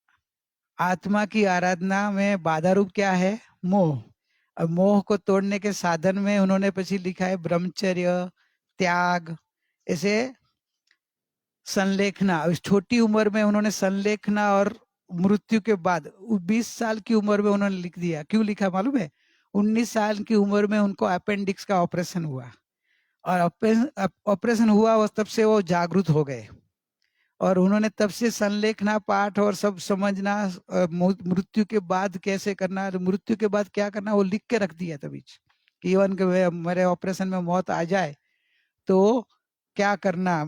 आत्मा की आराधना में बाधा रूप क्या है? मोह। और मोह को तोड़ने के साधन में उन्होंने પછી लिखा है ब्रह्मचर्य, त्याग, ऐसे संलेखना। इस छोटी उम्र में उन्होंने संलेखना और मृत्यु के बाद 20 साल की उम्र में उन्होंने लिख दिया। क्यों लिखा मालूम है? 19 साल की उम्र में उनको अपेंडिक्स का ऑपरेशन हुआ और ऑपरेशन हुआ और तब से वो जागरूक हो गए और उन्होंने तब से संलेखना पाठ और सब समझना, मृत्यु के बाद कैसे करना, मृत्यु के बाद क्या करना, वो लिख के रख दिया तभी। इवन के मेरे ऑपरेशन में मौत आ जाए तो क्या करना,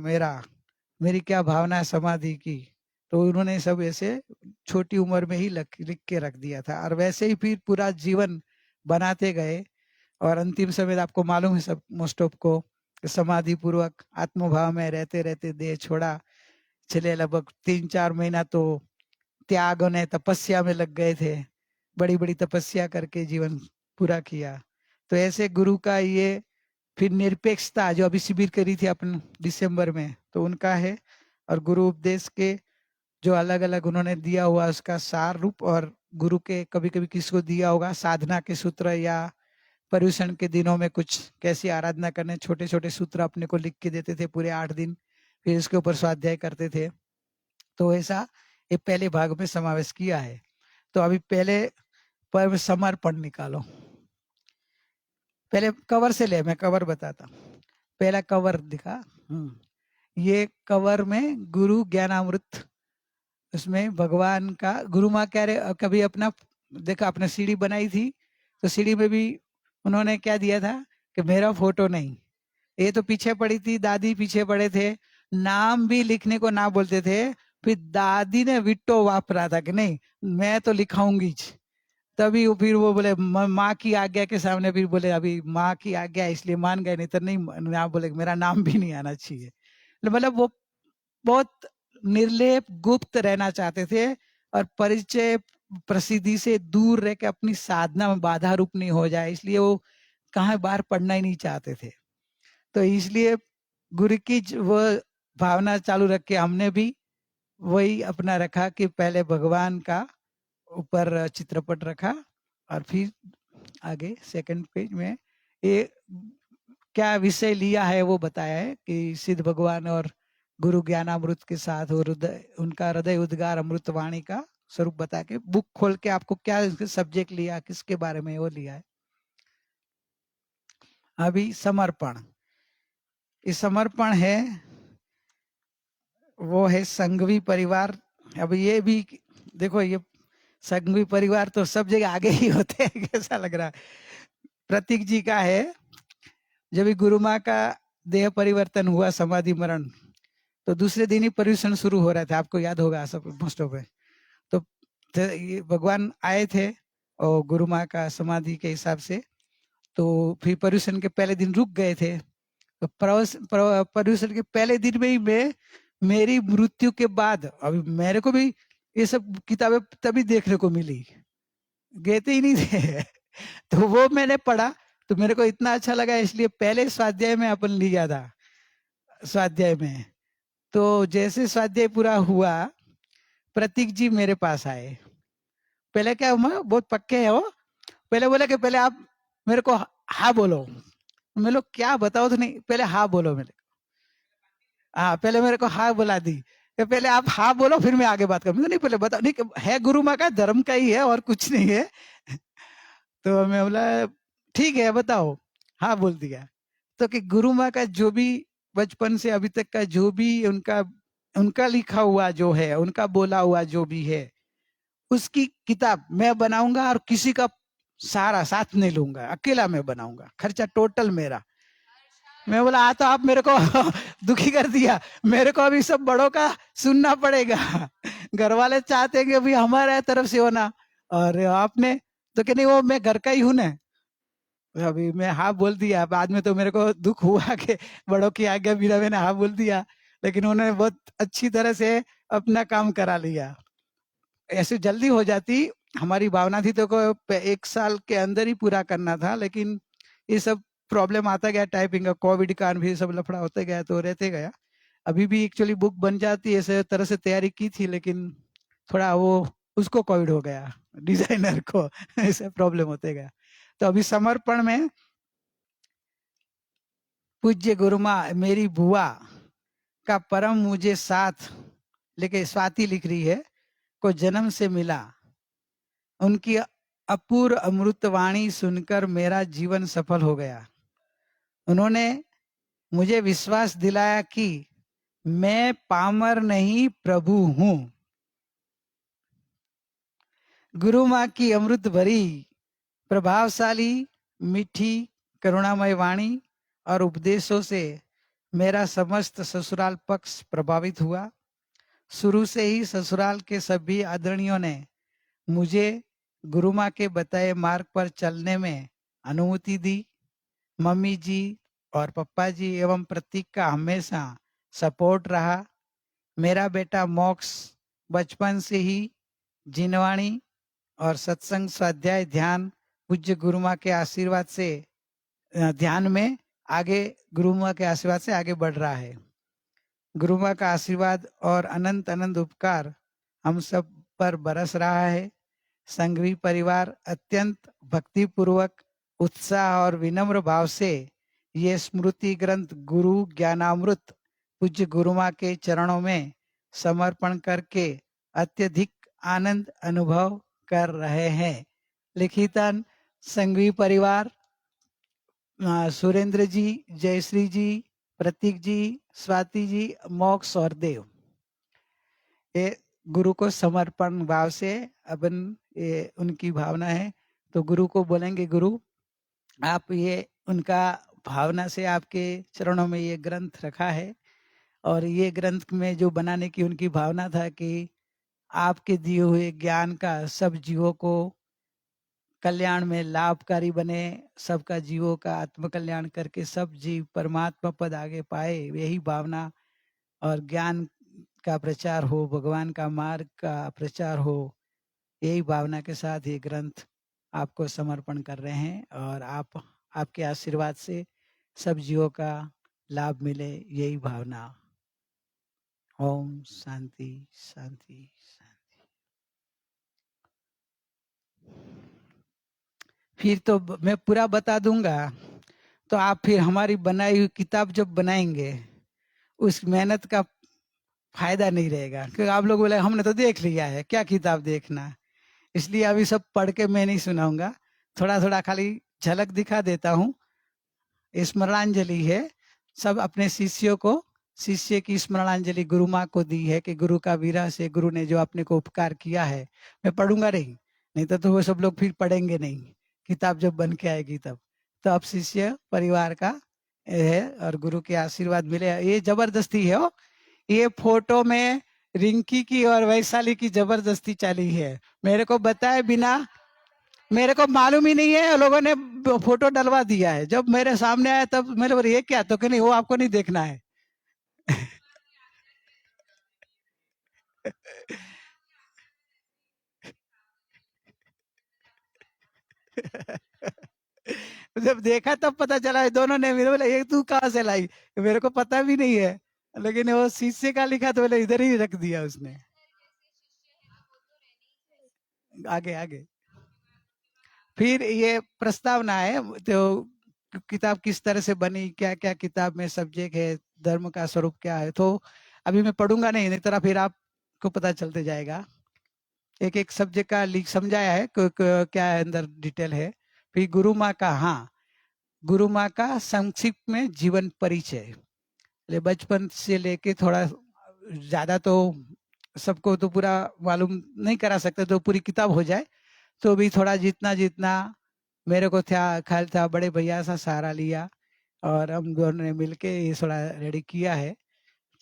मेरी क्या भावना है समाधि की, तो उन्होंने सब ऐसे छोटी उम्र में ही लिख के रख दिया था। और वैसे ही फिर पूरा जीवन बनाते गए और अंतिम समय आपको मालूम है सब मोस्ट ऑफ को, समाधि पूर्वक आत्मभाव में रहते रहते देह छोड़ा। चले लगभग 3-4 महीना तो त्याग ने तपस्या में लग गए थे, बड़ी बड़ी तपस्या करके जीवन पूरा किया। तो ऐसे गुरु का ये फिर निरपेक्षता जो अभी शिविर करी थी अपन दिसंबर में, तो उनका है। और गुरु उपदेश के जो अलग अलग उन्होंने दिया हुआ उसका सार रूप, और गुरु के कभी कभी किसको दिया होगा साधना के सूत्र या पर्युषण के दिनों में कुछ कैसी आराधना करने, छोटे छोटे सूत्र अपने को लिख के देते थे पूरे 8 दिन, फिर इसके ऊपर स्वाध्याय करते थे। तो ऐसा ये पहले भाग में समावेश किया है। तो अभी पहले पर समर्पण निकालो, पहले कवर से ले, मैं कवर बताता हूँ। पहला कवर दिखा, ये कवर में गुरु ज्ञानामृत, उसमें भगवान का गुरु माँ कह रहे, कभी अपना देखा आपने सीढ़ी बनाई थी तो सीढ़ी में भी उन्होंने क्या दिया था कि मेरा फोटो नहीं, ये तो पीछे पड़ी थी, दादी पीछे पड़े थे, नाम भी लिखने को ना बोलते थे, फिर दादी ने विट्टो वापरा था कि नहीं मैं तो लिखाऊंगी, तभी फिर वो बोले माँ की आज्ञा के सामने, फिर बोले अभी माँ की आज्ञा इसलिए मान गए, नहीं तो नहीं ना, बोले मेरा नाम भी नहीं आना चाहिए। मतलब वो बहुत निर्लेप गुप्त रहना चाहते थे और परिचय प्रसिद्धि से दूर रह के अपनी साधना में बाधा रूप नहीं हो जाए, इसलिए वो कहाँ बाहर पढ़ना ही नहीं चाहते थे। तो इसलिए गुरु की वो भावना चालू रख के हमने भी वही अपना रखा कि पहले भगवान का ऊपर चित्रपट रखा और फिर आगे सेकंड पेज में ये क्या विषय लिया है वो बताया है कि सिद्ध भगवान और गुरु ज्ञानामृत के साथ उनका हृदय उद्गार अमृत वाणी का स्वरूप बता के बुक खोल के आपको क्या सब्जेक्ट लिया, किसके बारे में वो लिया है। अभी समर्पण, ये समर्पण है वो है संघवी परिवार। अब ये भी देखो, ये संघवी परिवार तो सब जगह आगे ही होते हैं, कैसा लग रहा है। प्रतीक जी का है, जब गुरु माँ का देह परिवर्तन हुआ समाधि मरण, तो दूसरे दिन ही पर्युषण शुरू हो रहा था, आपको याद होगा सब मोस्ट ऑफ है। तो भगवान आए थे और गुरु माँ का समाधि के हिसाब से, तो फिर पर्युषण के पहले दिन रुक गए थे। तो पर्युषण के पहले दिन में ही मेरी मृत्यु के बाद, अभी मेरे को भी ये सब किताबें तभी देखने को मिली, गए ही नहीं थे तो वो मैंने पढ़ा तो मेरे को इतना अच्छा लगा, इसलिए पहले स्वाध्याय में अपन लिया था। स्वाध्याय में तो जैसे स्वाध्याय पूरा हुआ, प्रतीक जी मेरे पास आए। पहले क्या हुआ, बहुत पक्के है वो, पहले बोले कि पहले आप मेरे को हाँ बोलो। मैं लोग क्या बताओ तो नहीं, पहले हाँ बोलो मेरे को। हाँ, पहले मेरे को हाँ बुला दी, पहले आप हाँ बोलो फिर मैं आगे बात करूँ। नहीं पहले बताओ, नहीं है गुरु माँ का धर्म का ही है और कुछ नहीं है तो मैं बोला ठीक है बताओ, हाँ बोल दिया। तो कि गुरु माँ का जो भी बचपन से अभी तक का जो भी उनका लिखा हुआ जो है, उनका बोला हुआ जो भी है, उसकी किताब मैं बनाऊंगा और किसी का सारा साथ नहीं लूंगा, अकेला मैं बनाऊंगा, खर्चा टोटल मेरा। मैं बोला तो आप मेरे को दुखी कर दिया, मेरे को अभी सब बड़ों का सुनना पड़ेगा, घर वाले चाहते हैं कि अभी हमारे तरफ से होना, और आपने तो कि नहीं वो मैं घर का ही हूं ना। अभी मैं हाँ बोल दिया, बाद में तो मेरे को दुख हुआ कि बड़ों की आज्ञा बिना मैंने हाँ बोल दिया, लेकिन उन्होंने बहुत अच्छी तरह से अपना काम करा लिया। ऐसे जल्दी हो जाती, हमारी भावना थी तो को 1 साल के अंदर ही पूरा करना था, लेकिन ये सब प्रॉब्लम आता गया, टाइपिंग का, कोविड का भी सब लफड़ा होते गया तो रहते गया। अभी भी एक्चुअली बुक बन जाती, ऐसे तरह से तैयारी की थी, लेकिन थोड़ा वो उसको कोविड हो गया, डिजाइनर को ऐसे प्रॉब्लम होते गया। तो अभी समर्पण में पूज्य गुरु माँ मेरी बुआ का परम मुझे साथ लेके स्वाति लिख रही है को जन्म से मिला। उनकी अपूर्व अमृत वाणी सुनकर मेरा जीवन सफल हो गया। उन्होंने मुझे विश्वास दिलाया कि मैं पामर नहीं प्रभु हूं। गुरु माँ की अमृत भरी प्रभावशाली मीठी करुणामय वाणी और उपदेशों से मेरा समस्त ससुराल पक्ष प्रभावित हुआ। शुरू से ही ससुराल के सभी आदरणीयों ने मुझे गुरु माँ के बताए मार्ग पर चलने में अनुमति दी। मम्मी जी और पप्पा जी एवं प्रतीक का हमेशा सपोर्ट रहा। मेरा बेटा मोक्ष बचपन से ही जिनवाणी और सत्संग स्वाध्याय ध्यान पूज्य गुरु माँ के आशीर्वाद से ध्यान में आगे गुरु माँ के आशीर्वाद से आगे बढ़ रहा है। गुरु माँ का आशीर्वाद और अनंत अनंत उपकार हम सब पर बरस रहा है। संघवी परिवार अत्यंत भक्ति पूर्वक उत्साह और विनम्र भाव से ये स्मृति ग्रंथ गुरु ज्ञानामृत पूज्य गुरु माँ के चरणों में समर्पण करके अत्यधिक आनंद अनुभव कर रहे हैं। लिखितन संघवी परिवार सुरेंद्र जी, जयश्री जी, प्रतीक जी, स्वाति जी, मोक्ष और देव, ये गुरु को समर्पण भाव से अपन ये उनकी भावना है। तो गुरु को बोलेंगे गुरु आप ये उनका भावना से आपके चरणों में ये ग्रंथ रखा है और ये ग्रंथ में जो बनाने की उनकी भावना था कि आपके दिए हुए ज्ञान का सब जीवों को कल्याण में लाभकारी बने, सबका जीवों का आत्म कल्याण करके सब जीव परमात्मा पद आगे पाए, यही भावना और ज्ञान का प्रचार हो, भगवान का मार्ग का प्रचार हो, यही भावना के साथ ये ग्रंथ आपको समर्पण कर रहे हैं और आपके आशीर्वाद से सब जीवों का लाभ मिले, यही भावना। ओम शांति शांति शांति। फिर तो मैं पूरा बता दूंगा, तो आप फिर हमारी बनाई हुई किताब जब बनाएंगे उस मेहनत का फायदा नहीं रहेगा, क्योंकि आप लोग बोले हमने तो देख लिया है, क्या किताब देखना। इसलिए अभी सब पढ़ के मैं नहीं सुनाऊंगा, थोड़ा थोड़ा खाली झलक दिखा देता हूँ। स्मरणांजलि है, सब अपने शिष्यों को, शिष्य की स्मरणांजलि गुरु माँ को दी है कि गुरु का विरह से गुरु ने जो अपने को उपकार किया है। मैं पढ़ूंगा नहीं तो वो सब लोग फिर पढ़ेंगे नहीं, किताब जब बन के आएगी तब। तो अब शिष्य परिवार का है और गुरु के आशीर्वाद मिले। ये जबरदस्ती है, ये फोटो में रिंकी की और वैशाली की जबरदस्ती चली है। मेरे को बताए बिना, मेरे को मालूम ही नहीं है, लोगों ने फोटो डलवा दिया है। जब मेरे सामने आया तब मेरे बोले ये क्या, तो कि नहीं वो आपको नहीं देखना है। जब देखा तब पता चला, दोनों ने मेरे बोले ये तू कहाँ से लाई, मेरे को पता भी नहीं है, लेकिन वो शीशे का लिखा तो बोले इधर ही रख दिया उसने। आगे आगे फिर ये प्रस्तावना है, तो किताब किस तरह से बनी, क्या क्या किताब में सब्जेक्ट है, धर्म का स्वरूप क्या है, तो अभी मैं पढ़ूंगा नहीं तरह फिर आपको पता चलते जाएगा। एक एक सब्जेक्ट का लिख समझाया है क्या है अंदर डिटेल है। फिर गुरु माँ का, हाँ गुरु माँ का संक्षिप्त में जीवन परिचय, बचपन से लेके थोड़ा ज्यादा तो सबको तो पूरा मालूम नहीं करा सकते, तो पूरी किताब हो जाए तो भी थोड़ा जितना जितना मेरे को ख्याल था, बड़े भैया सा सहारा लिया और हम दोनों ने मिलके ये थोड़ा रेडी किया है।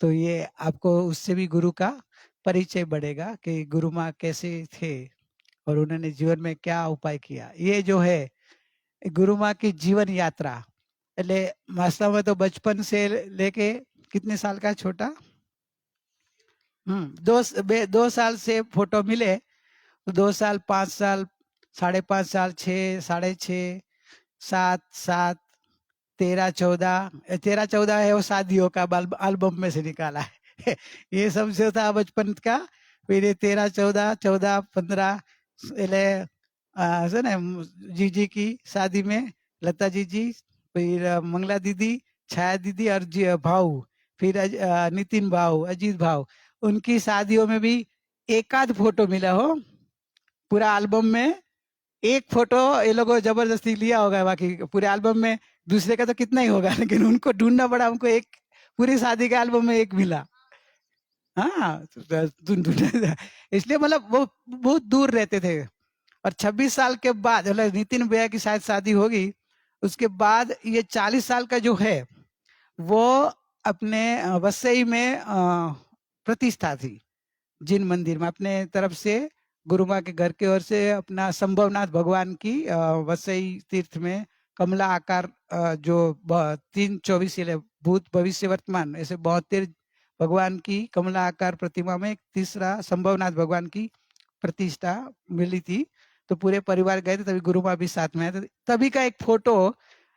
तो ये आपको उससे भी गुरु का परिचय बढ़ेगा कि गुरु माँ कैसे थे और उन्होंने जीवन में क्या उपाय किया। ये जो है गुरु माँ की जीवन यात्रा, એટલે वास्तव में तो बचपन से लेके कितने साल का छोटा, 2 साल से फोटो मिले, 2 साल, 5 साल, 5.5 साल, 6, 6.5, 7, 7, 13, 14 है वो शादियों का एल्बम में से निकाला है। ये सबसे था बचपन का फिर ये 13, 14, 14, 15 એટલે છે ને जीजी की शादी में लता जीजी, फिर मंगला दीदी, छाया दीदी और भाऊ, फिर नितिन भाऊ, अजीत भाऊ, उनकी शादियों में भी एक आध फोटो मिला हो। पूरा एल्बम में एक फोटो ये लोगों जबरदस्ती लिया होगा, बाकी पूरे एल्बम में दूसरे का तो कितना ही होगा, लेकिन उनको ढूंढना पड़ा। हमको एक पूरी शादी के एल्बम में एक मिला। हाँ, इसलिए मतलब वो बहुत दूर रहते थे। और 26 साल के बाद मतलब नितिन भैया की शायद शादी होगी, उसके बाद ये 40 साल का जो है वो अपने वसई में प्रतिष्ठा थी, जिन मंदिर में अपने तरफ से गुरु माँ के घर की ओर से अपना संभवनाथ भगवान की वसई तीर्थ में कमला आकार जो 324 भूत भविष्य वर्तमान ऐसे 72 भगवान की कमला आकार प्रतिमा में एक तीसरा संभवनाथ भगवान की प्रतिष्ठा मिली थी। तो पूरे परिवार गए थे, तभी गुरु माँ भी साथ में आए थे। तभी का एक फोटो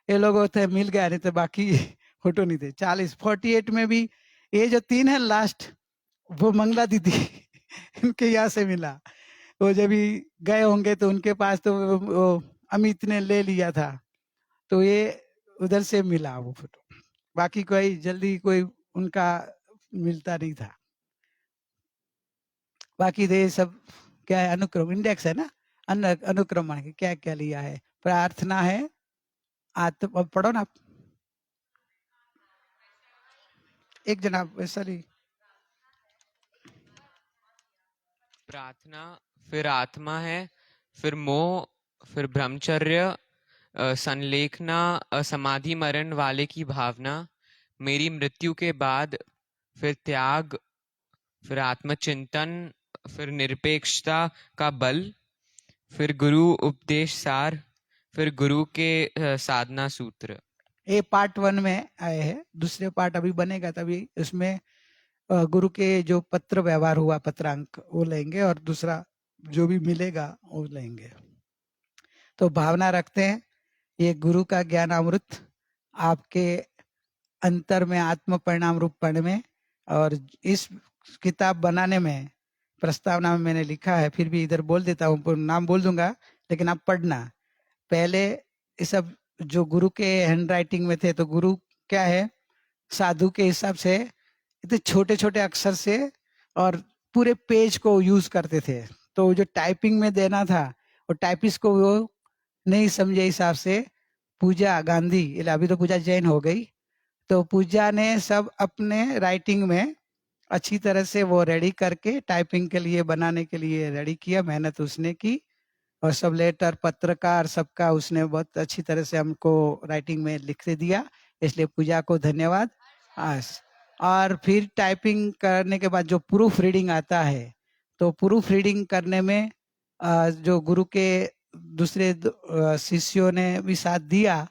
ये लोगों थे मिल गया, नहीं तो बाकी फोटो नहीं थे। 48 में भी ये जो 3 है लास्ट, वो मंगला दीदी इनके यहाँ से मिला। वो जब भी गए होंगे तो उनके पास तो वो अमित ने ले लिया था, तो ये उधर से मिला वो फोटो। बाकी कोई जल्दी कोई उनका मिलता नहीं था। बाकी ये सब क्या है, अनुक्रम इंडेक्स है ना, अनुक्रमण के क्या क्या लिया है। प्रार्थना है, आत्म पढ़ो ना आप। एक जनाब सॉरी, प्रार्थना, फिर आत्मा है, फिर मोह, फिर ब्रह्मचर्य, संलेखना, समाधि मरण वाले की भावना, मेरी मृत्यु के बाद, फिर त्याग, फिर आत्मचिंतन, फिर निरपेक्षता का बल, फिर गुरु उपदेश सार, फिर गुरु के साधना सूत्र। ये पार्ट 1 में आए हैं, दूसरे पार्ट अभी बनेगा, तभी उसमें गुरु के जो पत्र व्यवहार हुआ पत्रांक वो लेंगे और दूसरा जो भी मिलेगा वो लेंगे। तो भावना रखते हैं ये गुरु का ज्ञान अमृत आपके अंतर में आत्म परिणाम रूप पढ़ने में, और इस किताब बनाने में प्रस्तावना में मैंने लिखा है, फिर भी इधर बोल देता हूँ, नाम बोल दूंगा लेकिन आप पढ़ना। पहले ये सब जो गुरु के हैंड राइटिंग में थे, तो गुरु क्या है, साधु के हिसाब से इतने छोटे छोटे अक्षर से और पूरे पेज को यूज करते थे। तो जो टाइपिंग में देना था वो टाइपिस्ट को वो नहीं समझे हिसाब से पूजा गांधी, अभी तो पूजा जैन हो गई, तो पूजा ने सब अपने राइटिंग में अच्छी तरह से वो रेडी करके टाइपिंग के लिए बनाने के लिए रेडी किया, मेहनत उसने की, और सब लेटर पत्रकार सबका उसने बहुत अच्छी तरह से हमको राइटिंग में लिख दिया, इसलिए पूजा को धन्यवाद। और फिर टाइपिंग करने के बाद जो प्रूफ रीडिंग आता है, तो प्रूफ रीडिंग करने में जो गुरु के दूसरे शिष्यों ने भी साथ दिया,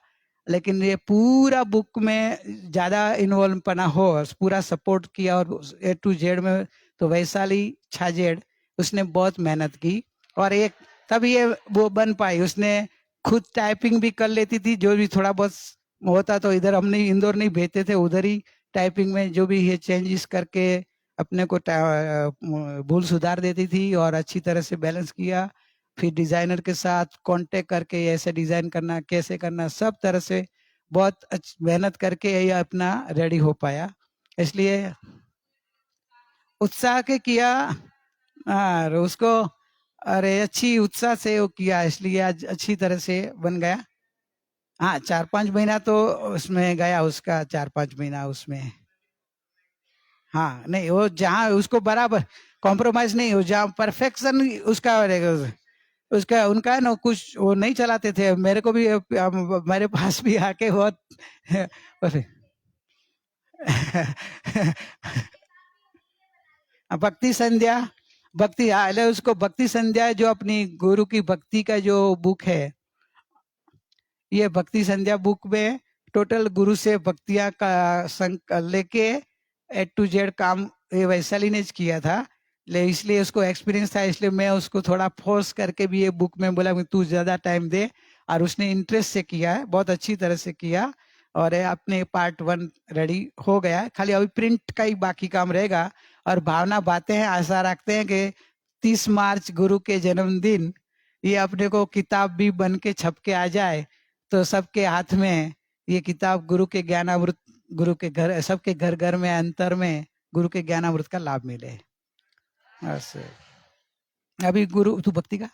लेकिन ये पूरा बुक में ज्यादा इन्वॉल्व पना हो, पूरा सपोर्ट किया, और A to Z में तो वैशाली छाजेड़ उसने बहुत मेहनत की, और एक तब ये वो बन पाई। उसने खुद टाइपिंग भी कर लेती थी, जो भी थोड़ा बहुत होता तो इधर हमने इंदौर नहीं भेजते थे, उधर ही टाइपिंग में जो भी ये चेंजेस करके अपने को भूल सुधार देती थी और अच्छी तरह से बैलेंस किया। फिर डिजाइनर के साथ कांटेक्ट करके ऐसे डिजाइन करना कैसे करना, सब तरह से बहुत मेहनत करके ये अपना रेडी हो पाया। इसलिए उत्साह के किया और उसको अरे अच्छी उत्साह से वो किया, इसलिए आज अच्छी तरह से बन गया। हाँ 4-5 महीना तो उसमें गया उसका, 4-5 महीना उसमें। हाँ नहीं वो जहाँ उसको बराबर कॉम्प्रोमाइज नहीं हो, जहाँ परफेक्शन उसका रहेगा उसका उनका ना कुछ वो नहीं चलाते थे। मेरे को भी मेरे पास भी आके बहुत भक्ति संध्या, भक्ति उसको भक्ति संध्या जो अपनी गुरु की भक्ति का जो बुक है, ये भक्ति संध्या बुक में टोटल गुरु से भक्तियां का लेके A to Z काम ये वैशाली ने किया था, इसलिए उसको एक्सपीरियंस था, इसलिए मैं उसको थोड़ा फोर्स करके भी ये बुक में बोला तू ज्यादा टाइम दे, और उसने इंटरेस्ट से किया है, बहुत अच्छी तरह से किया, और अपने पार्ट 1 रेडी हो गया है। खाली अभी प्रिंट का ही बाकी काम रहेगा, और भावना बातें हैं। आशा रखते हैं कि 30 मार्च गुरु के जन्मदिन ये अपने को किताब भी बन के छप के आ जाए, तो सबके हाथ में ये किताब गुरु के ज्ञानामृत, गुरु के घर, सबके घर घर में अंतर में गुरु के ज्ञानामृत का लाभ मिले। बस अभी गुरु तू भक्ति का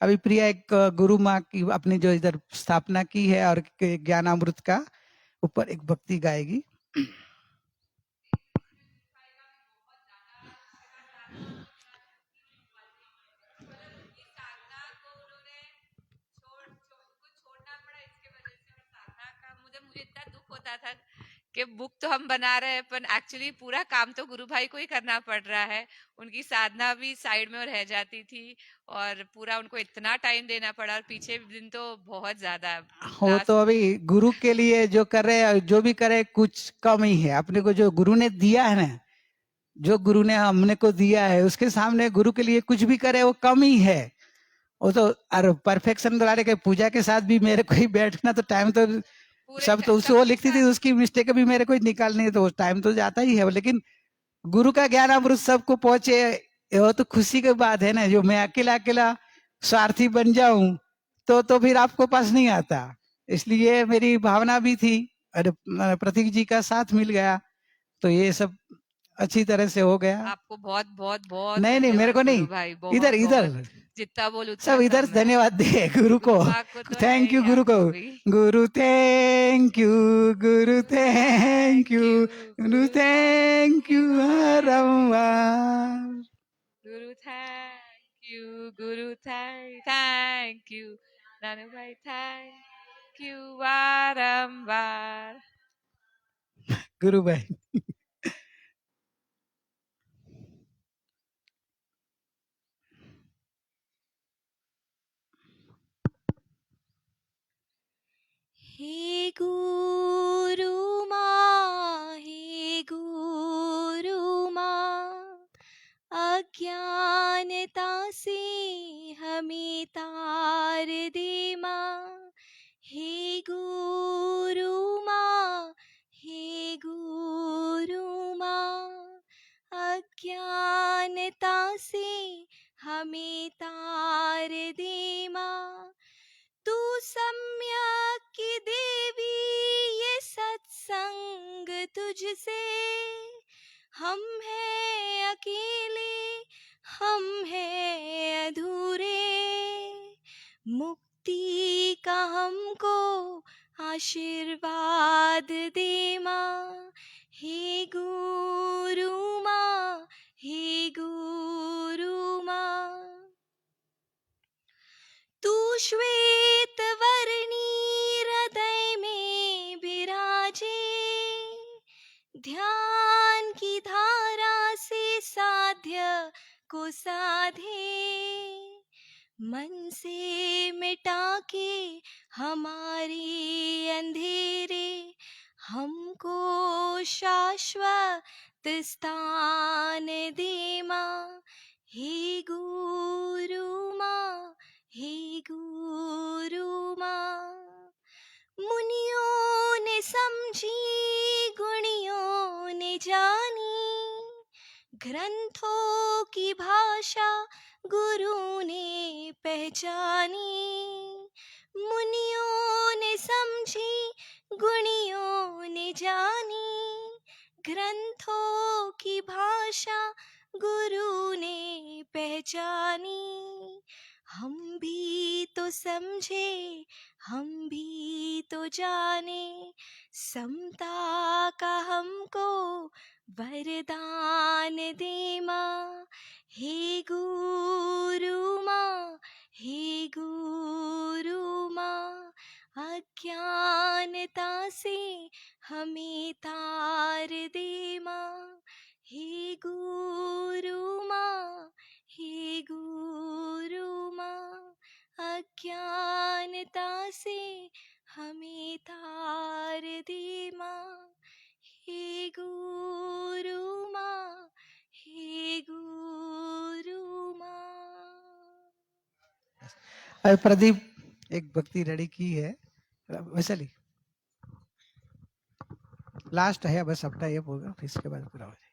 अभी प्रिया एक गुरु माँ की अपनी जो इधर स्थापना की है और ज्ञानामृत का ऊपर एक भक्ति गाएगी। मुझे इतना दुख होता था कि बुक तो हम बना रहे हैं पर एक्चुअली पूरा काम तो गुरु भाई को ही करना पड़ रहा है। उनकी साधना भी साइड में रह जाती थी और पूरा उनको इतना टाइम देना पड़ा और पीछे दिन तो बहुत ज्यादा हो तो अभी गुरु के लिए जो कर रहे हैं, जो भी करे कुछ कम ही है। अपने को जो गुरु ने दिया है ना, जो गुरु ने हमने को दिया है उसके सामने गुरु के लिए कुछ भी करे वो कम ही है। वो तो और परफेक्शन द्वारा के पूजा के साथ भी मेरे को ही बैठना तो टाइम तो सब तो उससे वो लिखती थी, उसकी मिस्टेक भी मेरे को ही निकालनी है, तो टाइम तो जाता ही है। लेकिन गुरु का ज्ञान अमृत सबको पहुंचे, वो तो खुशी की बात है ना। जो मैं अकेला अकेला स्वार्थी बन जाऊं तो फिर आपको पास नहीं आता। इसलिए मेरी भावना भी थी, अरे प्रतीक जी का साथ मिल गया तो ये सब अच्छी तरह से हो गया। आपको बहुत बहुत बहुत नहीं मेरे को नहीं, इधर इधर जितना बोलूं सब इधर धन्यवाद दे गुरु को। थैंक यू गुरु को। गुरु thank you, Guru thank you, Guru thank you बारंबार। गुरु thank you, Guru thank you, नानू भाई थैंक यू बारंबार। गुरु भाई हे गुरु माँ, हे गुरु माँ, अज्ञानता से हमें तार दे माँ। हे गुरु माँ, हे गुरु माँ, अज्ञानता से हमें तार दे माँ। तू सम्यक की देवी, ये सत्संग तुझसे, हम हैं अकेले, हम हैं अधूरे, मुक्ति का हमको आशीर्वाद दे माँ। हे गुरु माँ, हे गुरु माँ, तू श्वेत वर्णी हृदय में विराजे, ध्यान की धारा से साध्य को साधे, मन से मिटा के हमारे अंधेरे, हमको शाश्वत स्थान दे माँ। हे गुरु माँ, हे गुरु माँ, मुनियों ने समझी, गुणियों ने जानी, ग्रंथों की भाषा गुरु ने पहचानी। मुनियों ने समझी, गुणियों ने जानी, ग्रंथों की भाषा गुरु ने पहचानी। हम भी तो समझे, हम भी तो जाने, समता का हमको वरदान दे माँ। हे गुरु माँ, हे गुरु माँ, अज्ञानता से हमें तार दे माँ। हे गुरु माँ, हे गुरु माँ, अज्ञानता से हमें तार दे माँ। हे गुरु माँ, हे गुरु माँ। अरे प्रदीप एक भक्ति रेडी की है, वैशाली लास्ट है बस अपना ये प्रोग्राम, फिर इसके बाद पूरा हो जाए।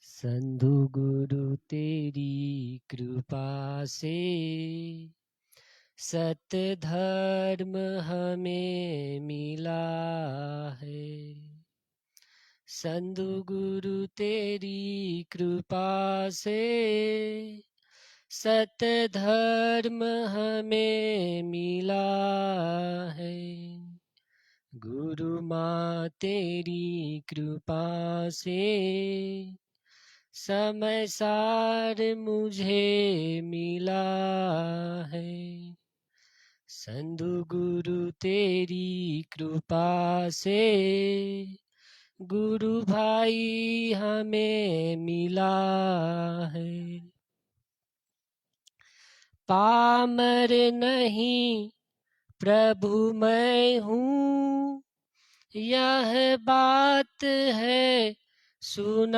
संधु गुरु तेरी कृपा से सत धर्म हमें मिला है। संधु गुरु तेरी कृपा से सत धर्म हमें मिला है। गुरु माँ तेरी कृपा से समय सार मुझे मिला है। संधु गुरु तेरी कृपा से गुरु भाई हमें मिला है। पामर नहीं प्रभु मैं हूँ, यह बात है सुनाई।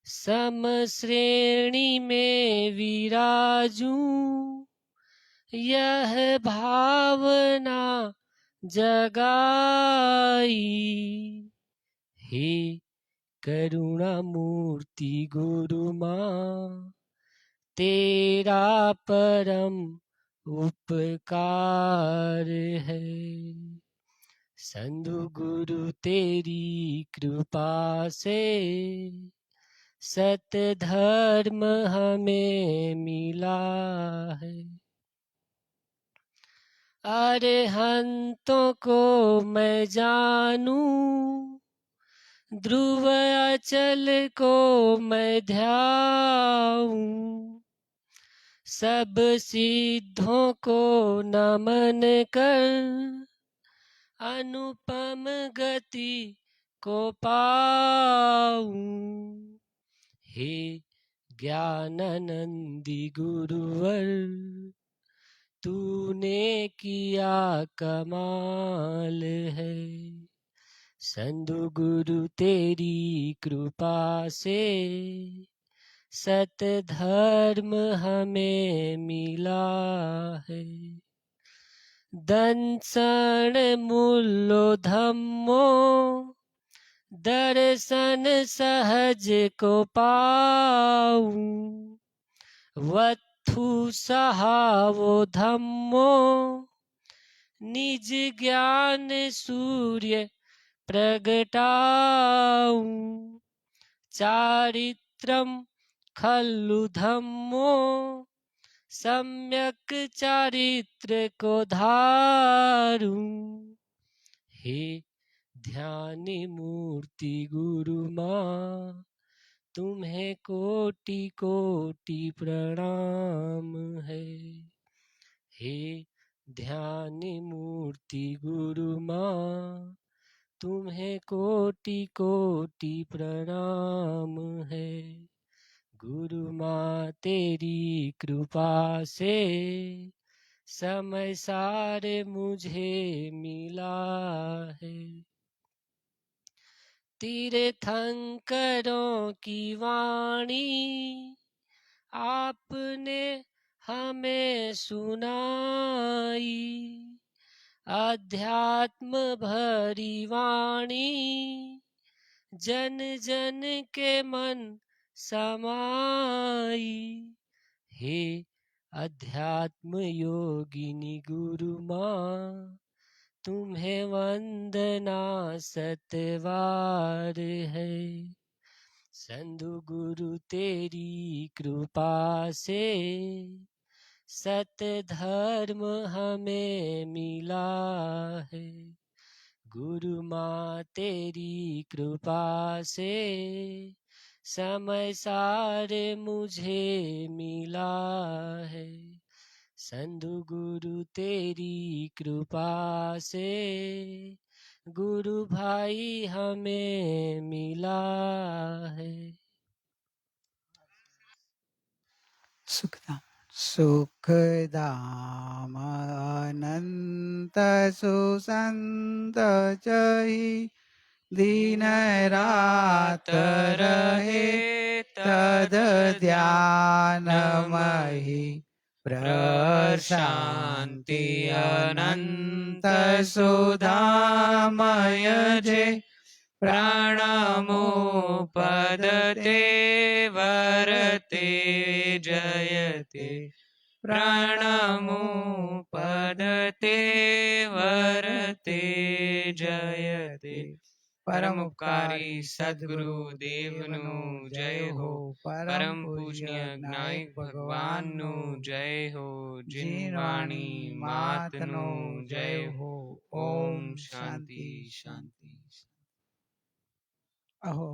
सम श्रेणी में विराजूं, यह भावना जगाई। हे करुणा मूर्ति गुरु माँ, तेरा परम उपकार है। संधु गुरु तेरी कृपा से सत धर्म हमें मिला है। अरहंतों को मैं जानूं, ध्रुव अचल को मैं ध्याऊं। सब सिद्धों को नमन कर अनुपम गति को पाऊं। हे ज्ञानानंदी गुरुवर, तूने किया कमाल है। संधु गुरु तेरी कृपा से सत धर्म हमें मिला है। दंसन मूलो धम्मो, दर्शन सहज को पाऊं। वत्थु सहावो धम्मो, निज ज्ञान सूर्य प्रगटाऊं। चारित्रम खल्लु धम्मो, सम्यक चारित्र को धारूं। हे ध्यान मूर्ति गुरु माँ, तुम्हें कोटि कोटि प्रणाम है। हे ध्यान मूर्ति गुरु माँ, तुम्हें कोटि कोटि प्रणाम है। गुरु माँ तेरी कृपा से समय सार मुझे मिला है। तीर्थंकरों की वाणी आपने हमें सुनाई। अध्यात्म भरी वाणी जन जन के मन समाई। हे अध्यात्म योगिनी गुरु माँ, तुम्हें वंदना सतवार है। संधु गुरु तेरी कृपा से सत धर्म हमें मिला है। गुरु माँ तेरी कृपा से समय सार मुझे मिला है। संधु गुरु तेरी कृपा से गुरु भाई हमें मिला है। सुखधाम सुखधाम अनंत सुसंत चही, दिन रात रहे तद ध्यान मही। प्रभु शांति अनंत सुधामय जे प्रणमोपदते वरते जयते प्रणमोपदते वरते जयते परम उपकारी सद्गुरु देवनु जय हो परम पूजनीय ज्ञायक भगवान नु जय हो जिन वाणी मात नु जय हो ओम शांति शांति अहो